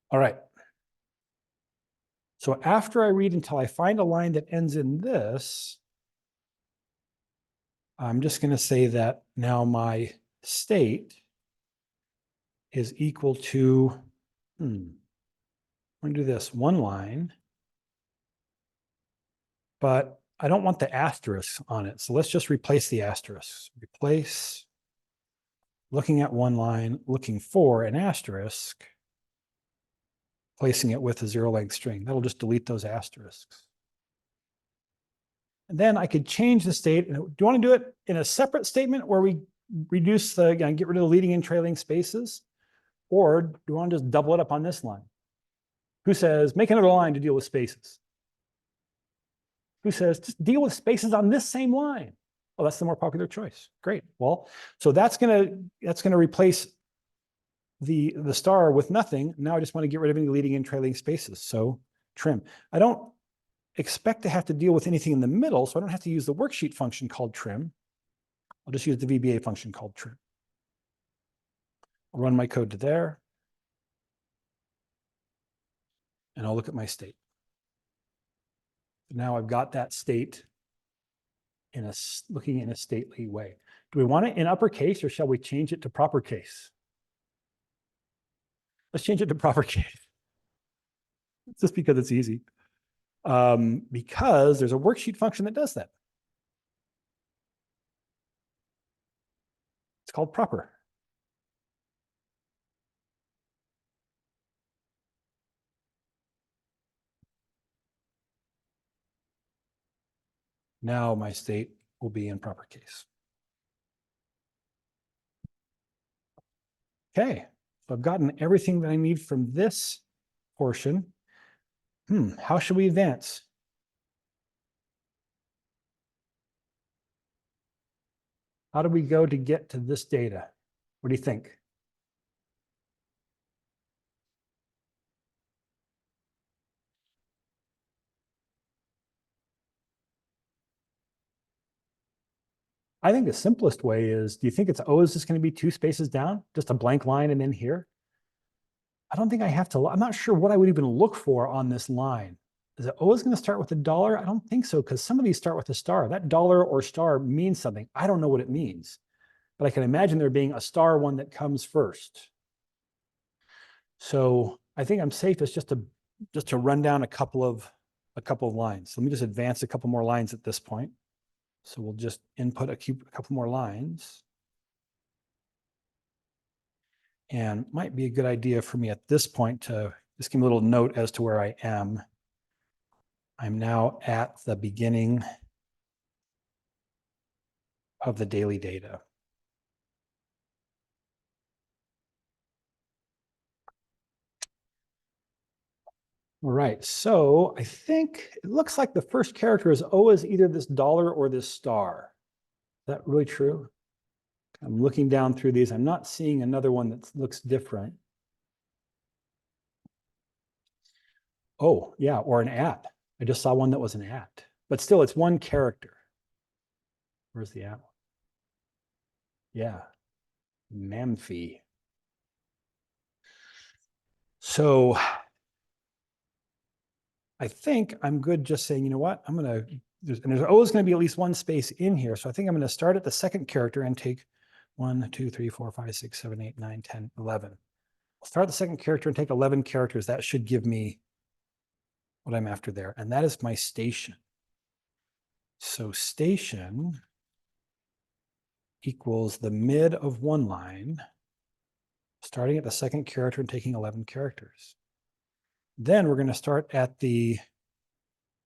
All right. So after I read until I find a line that ends in this, I'm just going to say that now my state is equal to, I'm going to do this one line, but I don't want the asterisk on it. So let's just replace the asterisk. Replace, looking at one line, looking for an asterisk, placing it with a 0-length string. That'll just delete those asterisks. And then I could change the state. Do you want to do it in a separate statement where we reduce the, get rid of the leading and trailing spaces? Or do you want to just double it up on this line? Who says, make another line to deal with spaces? who says, just deal with spaces on this same line. Oh, that's the more popular choice. Great. Well, so that's gonna replace the star with nothing. Now I just want to get rid of any leading and trailing spaces. So trim. I don't expect to have to deal with anything in the middle, so I don't have to use the worksheet function called trim. I'll just use the VBA function called trim. I'll run my code to there. And I'll look at my state. Now I've got that state looking in a stately way. Do we want it in uppercase or shall we change it to proper case? Let's change it to proper case. Just because it's easy. Because there's a worksheet function that does that. It's called proper. Now my state will be in proper case. Okay, so I've gotten everything that I need from this portion. How should we advance? How do we go to get to this data? What do you think? I think the simplest way is, do you think it's always just going to be 2 spaces down, just a blank line and then here? I don't think I have to, I'm not sure what I would even look for on this line. Is it always going to start with $1? I don't think so, because some of these start with a star. That dollar or star means something. I don't know what it means, but I can imagine there being a star one that comes first. So I think I'm safest just to run down a couple of lines. Let me just advance a couple more lines at this point. So we'll just input a couple more lines. And might be a good idea for me at this point to just give me a little note as to where I am. I'm now at the beginning of the daily data. All right, so I think it looks like the first character is always either this dollar or this star. Is that really true? I'm looking down through these. I'm not seeing another one that looks different. Oh, yeah, or an at. I just saw one that was an at. But still, it's one character. Where's the at? Yeah, Mamfi. So I think I'm good just saying, you know what, there's always going to be at least one space in here. So I think I'm going to start at the second character and take 1, 2, 3, 4, 5, 6, 7, 8, 9, 10, 11. I'll start the second character and take 11 characters. That should give me what I'm after there. And that is my station. So station equals the mid of one line, starting at the second character and taking 11 characters. Then we're going to start at the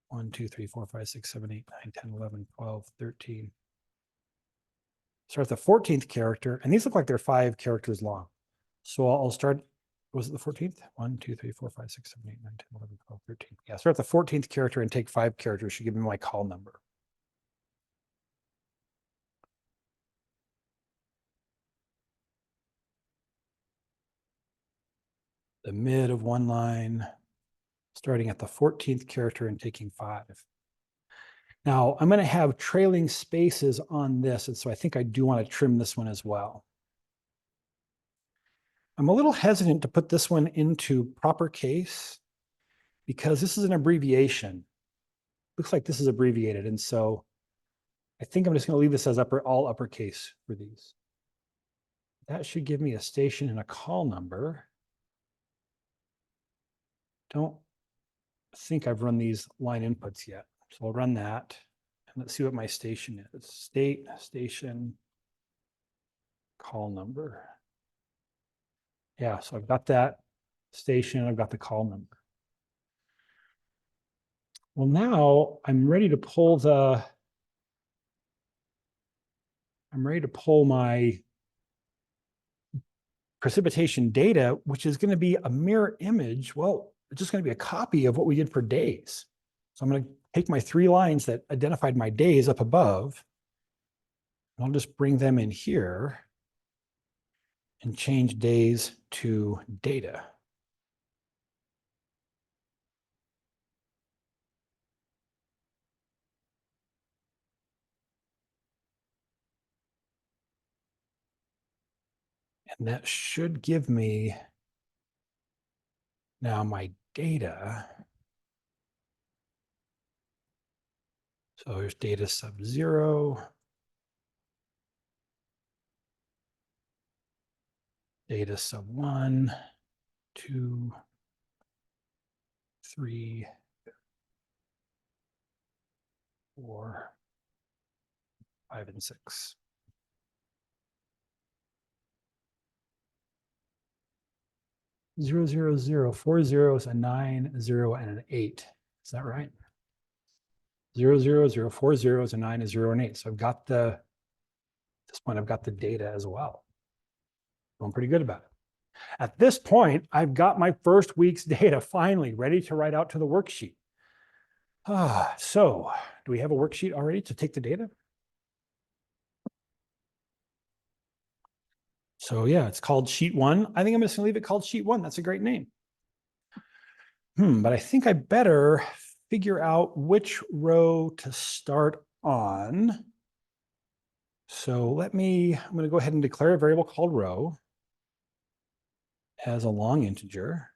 1, 2, 3, 4, 5, 6, 7, 8, 9, 10, 11, 12, 13. Start at the 14th character, and these look like they're 5 characters long. So I'll start, was it the 14th? 1, 2, 3, 4, 5, 6, 7, 8, 9, 10, 11, 12, 13. Yeah, start at the 14th character and take 5 characters. Should give me my call number. The mid of one line, starting at the 14th character and taking 5. Now, I'm going to have trailing spaces on this, and so I think I do want to trim this one as well. I'm a little hesitant to put this one into proper case because this is an abbreviation. Looks like this is abbreviated, and so I think I'm just going to leave this as all uppercase for these. That should give me a station and a call number. Don't think I've run these line inputs yet. So I'll run that and let's see what my station is. State, station, call number. Yeah, so I've got that station, I've got the call number. Well, now I'm ready to pull my precipitation data, which is going to be a mirror image. Well, it's just going to be a copy of what we did for days. So I'm going to take my 3 lines that identified my days up above. And I'll just bring them in here and change days to data. And that should give me now my data. So here's data sub 0. Data sub 1, 2, 3, 4, 5, and 6. Zero, zero, zero, 4 zeros, a 9, a 0, and an 8. Is that right? 0, 0, 0, 4 zeros, a 9, a 0, and 8. So I've got at this point, I've got the data as well. Feeling pretty good about it. At this point, I've got my first week's data finally ready to write out to the worksheet. So do we have a worksheet already to take the data? So yeah, it's called sheet 1. I think I'm just gonna leave it called sheet 1. That's a great name. But I think I better figure out which row to start on. So I'm gonna go ahead and declare a variable called row as a long integer,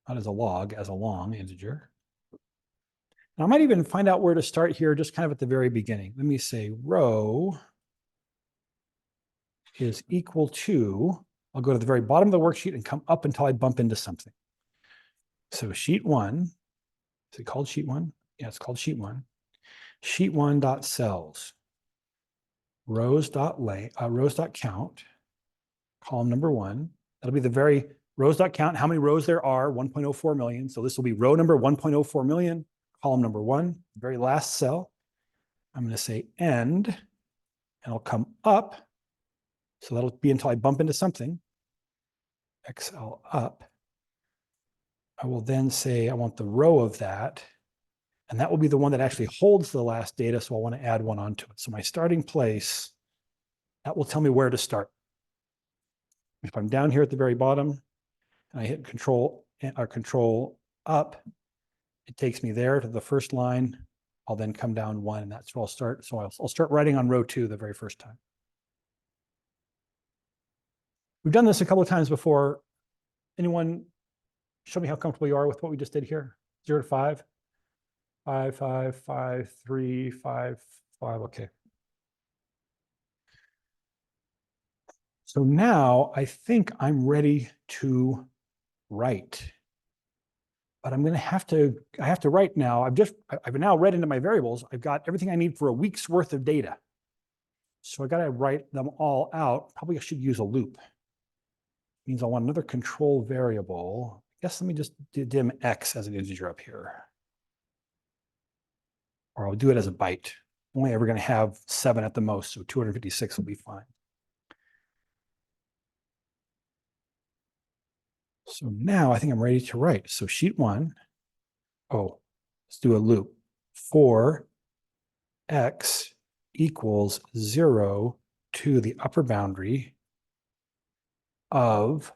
not as a log, as a long integer. And I might even find out where to start here, just kind of at the very beginning. Let me say row is equal to, I'll go to the very bottom of the worksheet and come up until I bump into something. So sheet 1, is it called sheet 1? Yeah, it's called sheet 1. Sheet 1 dot cells, rows dot count, column number 1. That'll be the very rows dot count, how many rows there are, 1.04 million. So this will be row number 1.04 million, column number 1, very last cell. I'm going to say end, and I'll come up. So that'll be until I bump into something. XL up. I will then say I want the row of that, and that will be the one that actually holds the last data. So I want to add one onto it. So my starting place, that will tell me where to start. If I'm down here at the very bottom and I hit control up, it takes me there to the first line. I'll then come down 1, and that's where I'll start. So I'll start writing on row 2 the very first time. We've done this a couple of times before. Anyone show me how comfortable you are with what we just did here? 0 to 5. 5, 5, 5, 3, 5, 5. Okay. So now I think I'm ready to write. But I'm going to have to write now. I've now read into my variables. I've got everything I need for a week's worth of data. So I got to write them all out. Probably I should use a loop. Means I want another control variable. I guess let me just dim x as an integer up here. Or I'll do it as a byte. Only ever going to have 7 at the most, so 256 will be fine. So now I think I'm ready to write. So sheet 1, let's do a loop. For x equals 0 to the upper boundary of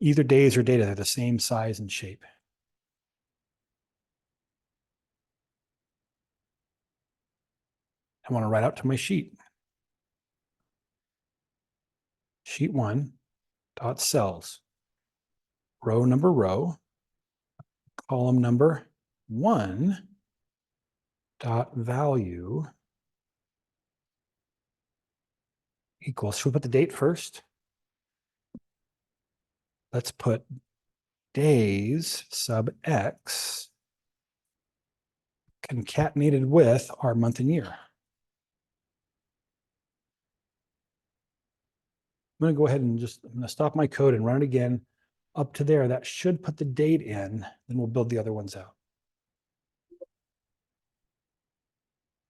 either days or data. They're the same size and shape. I want to write out to my sheet. Sheet 1 dot cells, row number row, column number 1 dot value equals, should we put the date first? Let's put days sub x concatenated with our month and year. I'm going to go ahead and I'm going to stop my code and run it again up to there. That should put the date in, then we'll build the other ones out.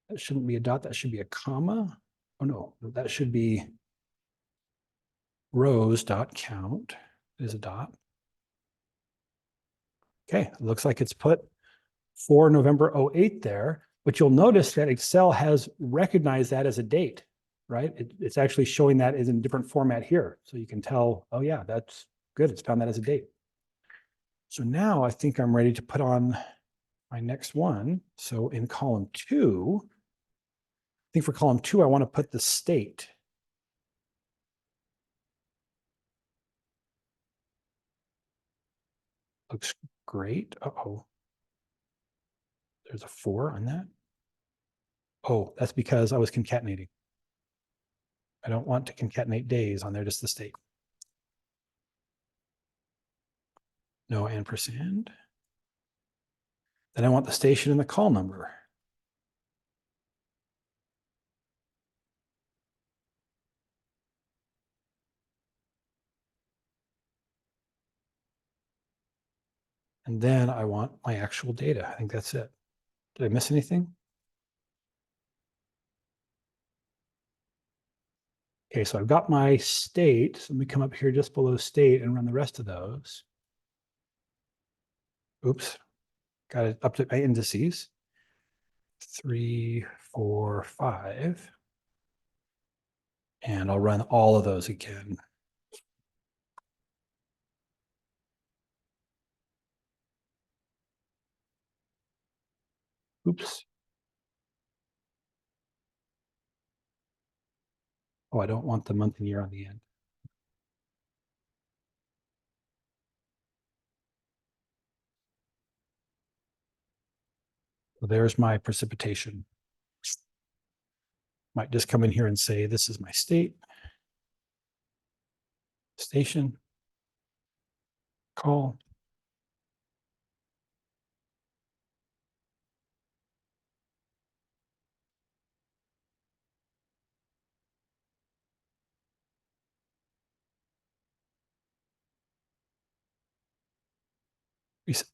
That shouldn't be a dot, that should be a comma. Oh no, that should be rows dot count is a dot. Okay, it looks like it's put for November 08 there, but you'll notice that Excel has recognized that as a date, right? It's actually showing that as in different format here. So you can tell, oh yeah, that's good. It's found that as a date. So now I think I'm ready to put on my next one. So in column 2, I think for column 2, I want to put the state. Looks great. Uh-oh. There's a 4 on that. Oh, that's because I was concatenating. I don't want to concatenate days on there, just the state. No ampersand. Then I want the station and the call number. And then I want my actual data. I think that's it. Did I miss anything? Okay, so I've got my state. So let me come up here just below state and run the rest of those. Oops, got it up to my indices. 3, 4, 5. And I'll run all of those again. Oops. Oh, I don't want the month and year on the end. So there's my precipitation. Might just come in here and say, this is my state, station, call. Reset.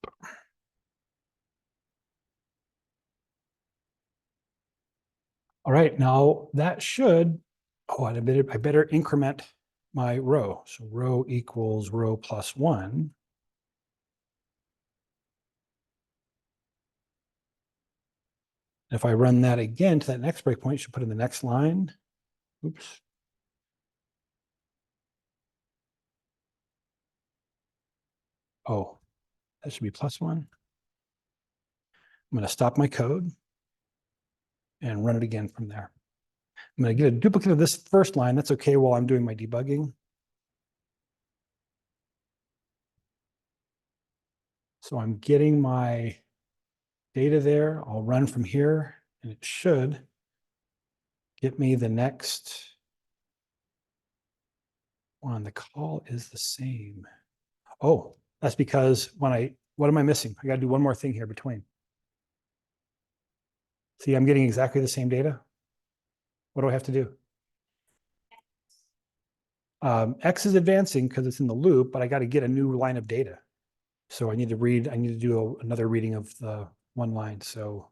All right, now that should, oh, I better increment my row. So row equals row plus 1. If I run that again to that next breakpoint, should put in the next line. Oops. Oh, that should be plus 1. I'm going to stop my code and run it again from there. I'm going to get a duplicate of this first line. That's okay while I'm doing my debugging. So I'm getting my data there. I'll run from here and it should get me the next one. The call is the same. Oh, that's because what am I missing? I got to do one more thing here between. See, I'm getting exactly the same data. What do I have to do? X is advancing because it's in the loop, but I got to get a new line of data. So I need to do another reading of the one line. So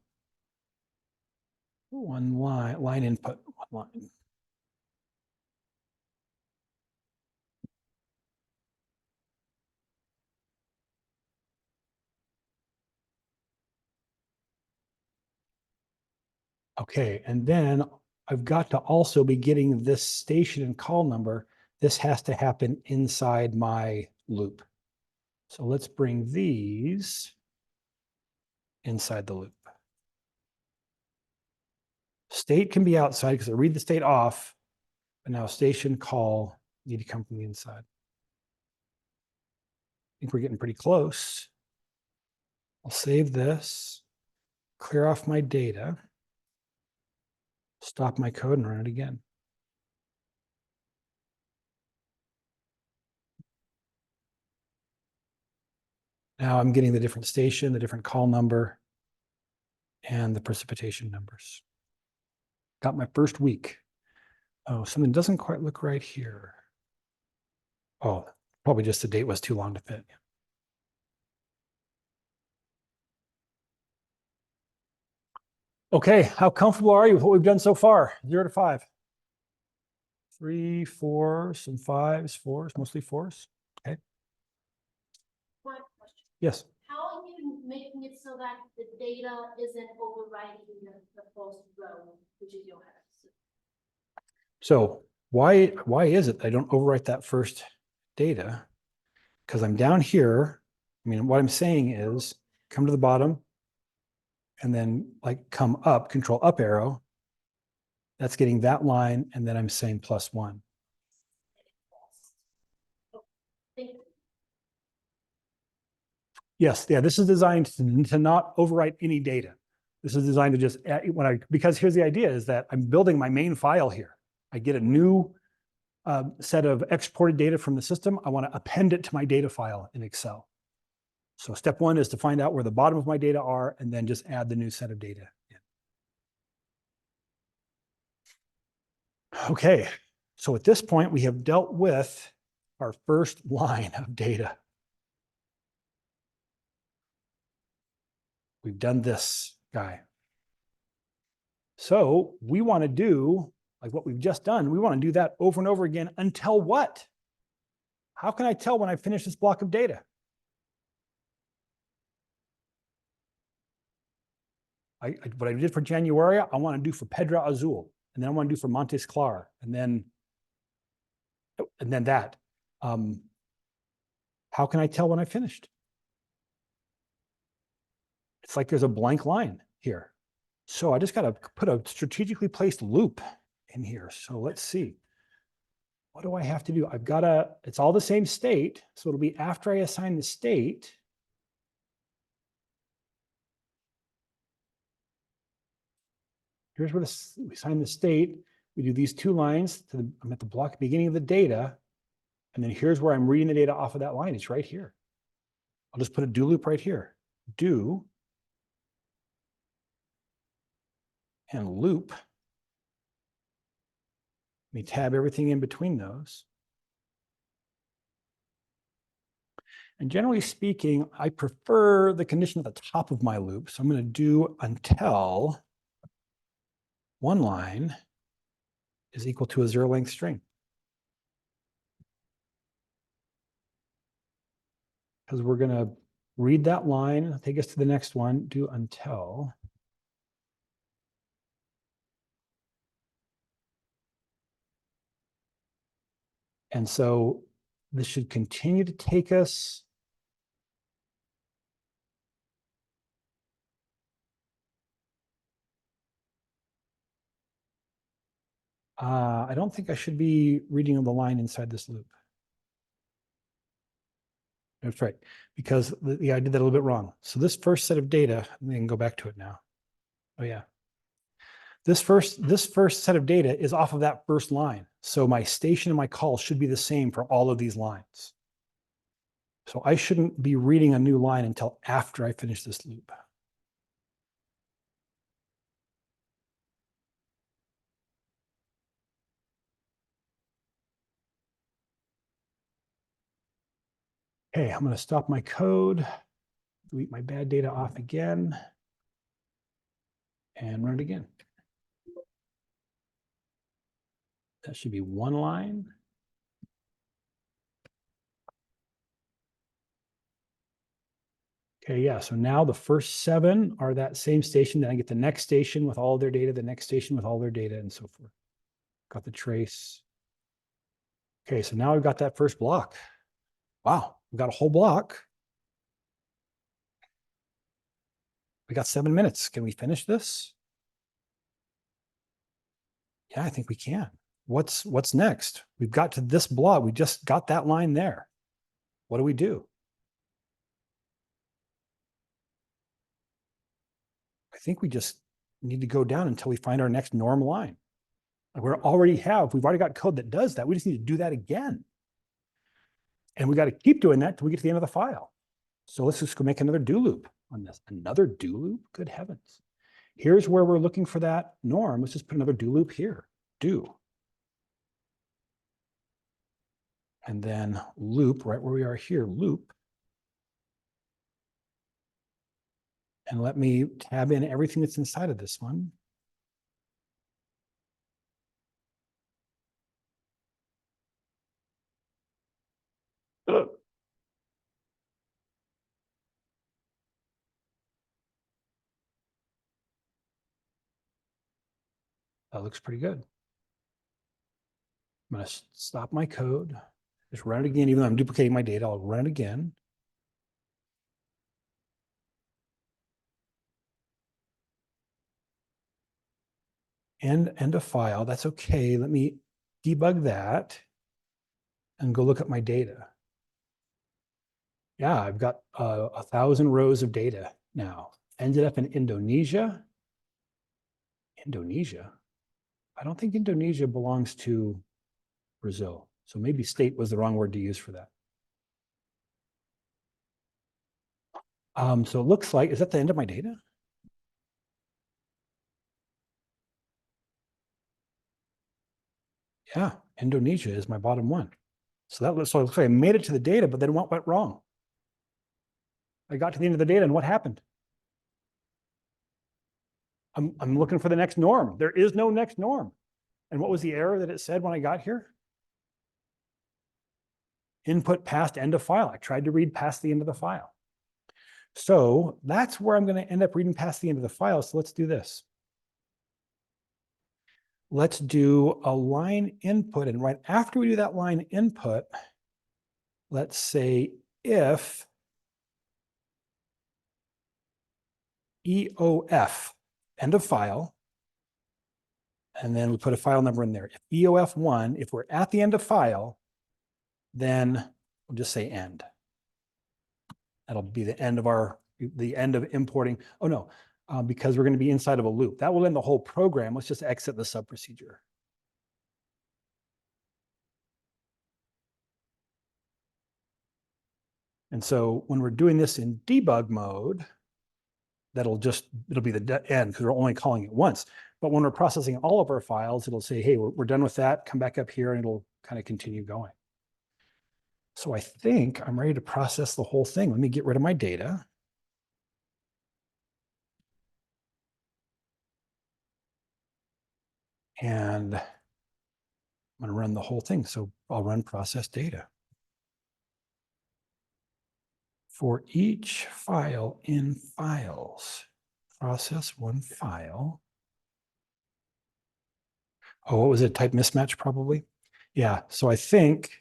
one line input, one line. Okay, and then I've got to also be getting this station and call number. This has to happen inside my loop. So let's bring these inside the loop. State can be outside because I read the state off, but now station, call need to come from the inside. I think we're getting pretty close. I'll save this, clear off my data, stop my code and run it again. Now I'm getting the different station, the different call number, and the precipitation numbers. Got my first week. Oh, something doesn't quite look right here. Oh, probably just the date was too long to fit. Okay, how comfortable are you with what we've done so far? 0 to 5. 3, 4, some 5s, 4s, mostly 4s. Okay. One question. Yes. How you making it so that the data isn't overriding the first row, which is your headers? So why is it I don't overwrite that first data? Because I'm down here. I mean, what I'm saying is come to the bottom and then like come up, control up arrow. That's getting that line. And then I'm saying +1. Thank you. Yes, yeah, this is designed to not overwrite any data. This is designed to just add, because here's the idea is that I'm building my main file here. I get a new set of exported data from the system. I want to append it to my data file in Excel. So step one is to find out where the bottom of my data are and then just add the new set of data in. Okay, so at this point, we have dealt with our first line of data. We've done this guy. So we want to do like what we've just done. We want to do that over and over again until what? How can I tell when I finish this block of data? What I did for January, I want to do for Pedra Azul, and then I want to do for Montes Claros, and then that. How can I tell when I finished? It's like there's a blank line here. So I just got to put a strategically placed loop in here. So let's see. What do I have to do? I've got to, it's all the same state. So it'll be after I assign the state. Here's where we assign the state. We do these two lines. I'm at the block beginning of the data. And then here's where I'm reading the data off of that line. It's right here. I'll just put a do loop right here. Do and loop. Let me tab everything in between those. And generally speaking, I prefer the condition at the top of my loop. So I'm going to do until one line is equal to a 0-length string. Because we're going to read that line, take us to the next one, do until. And so this should continue to take us I don't think I should be reading the line inside this loop. That's right, because I did that a little bit wrong. So this first set of data, we can go back to it now. Oh yeah. This first set of data is off of that first line. So my station and my call should be the same for all of these lines. So I shouldn't be reading a new line until after I finish this loop. Okay, I'm going to stop my code, delete my bad data off again, and run it again. That should be one line. Okay, yeah, so now the first 7 are that same station. Then I get the next station with all their data, the next station with all their data, and so forth. Got the trace. Okay, so now we've got that first block. Wow, we've got a whole block. We got 7 minutes. Can we finish this? Yeah, I think we can. What's next? We've got to this block. We just got that line there. What do we do? I think we just need to go down until we find our next norm line. We've already got code that does that. We just need to do that again. And we got to keep doing that till we get to the end of the file. So let's just go make another do loop on this. Another do loop? Good heavens. Here's where we're looking for that norm. Let's just put another do loop here. Do. And then loop right where we are here, loop. And let me tab in everything that's inside of this one. That looks pretty good. I'm going to stop my code. Just run it again, even though I'm duplicating my data, I'll run it again. End of file, that's okay. Let me debug that and go look at my data. Yeah, I've got 1,000 rows of data now. Ended up in Indonesia. Indonesia? I don't think Indonesia belongs to Brazil. So maybe state was the wrong word to use for that. So it looks like, is that the end of my data? Yeah, Indonesia is my bottom one. So that looks like I made it to the data, but then what went wrong? I got to the end of the data and what happened? I'm looking for the next norm. There is no next norm. And what was the error that it said when I got here? Input past end of file. I tried to read past the end of the file. So that's where I'm going to end up reading past the end of the file. So let's do this. Let's do a line input. And right after we do that line input, let's say if EOF, end of file, and then we put a file number in there. If EOF1, if we're at the end of file, then we'll just say end. That'll be the end of importing. Oh no, because we're going to be inside of a loop. That will end the whole program. Let's just exit the sub procedure. And so when we're doing this in debug mode, it'll be the end because we're only calling it once. But when we're processing all of our files, it'll say, hey, we're done with that. Come back up here and it'll kind of continue going. So I think I'm ready to process the whole thing. Let me get rid of my data. And I'm going to run the whole thing. So I'll run process data. For each file in files, process one file. Oh, what was it? Type mismatch probably? Yeah, so I think,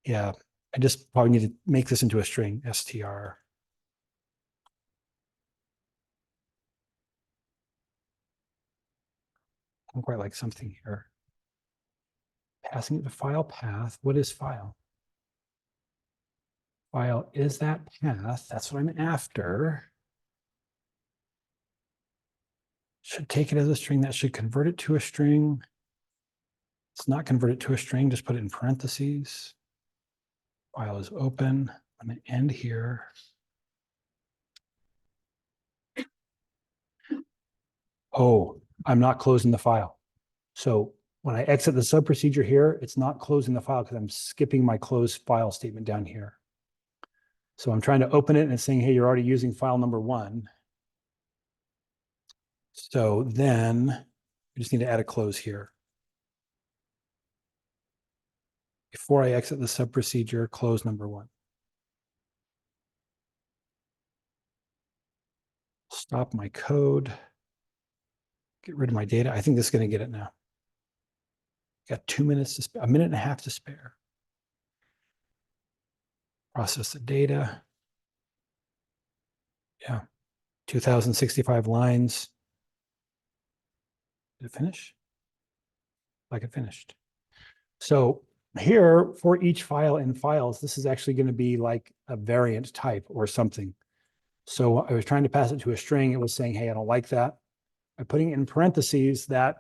yeah, I just probably need to make this into a string, str. I don't quite like something here. Passing it to file path. What is file? File is that path. That's what I'm after. Should take it as a string. That should convert it to a string. Let's not convert it to a string. Just put it in parentheses. File is open. I'm going to end here. Oh, I'm not closing the file. So when I exit the sub procedure here, it's not closing the file because I'm skipping my close file statement down here. So I'm trying to open it and it's saying, hey, you're already using file number 1. So then we just need to add a close here. Before I exit the sub procedure, close number 1. Stop my code. Get rid of my data. I think this is going to get it now. Got 2 minutes to spare, 1.5 minutes to spare. Process the data. Yeah, 2065 lines. Did it finish? Like it finished. So here for each file in files, this is actually going to be like a variant type or something. So I was trying to pass it to a string. It was saying, hey, I don't like that. By putting it in parentheses, that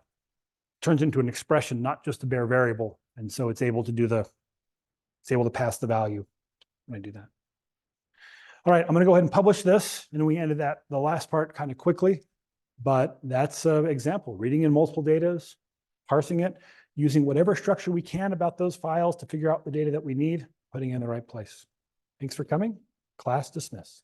turns into an expression, not just a bare variable. And so it's able to do it's able to pass the value when I do that. All right, I'm going to go ahead and publish this. And we ended the last part kind of quickly, but that's an example, reading in multiple datas, parsing it, using whatever structure we can about those files to figure out the data that we need, putting it in the right place. Thanks for coming. Class dismissed.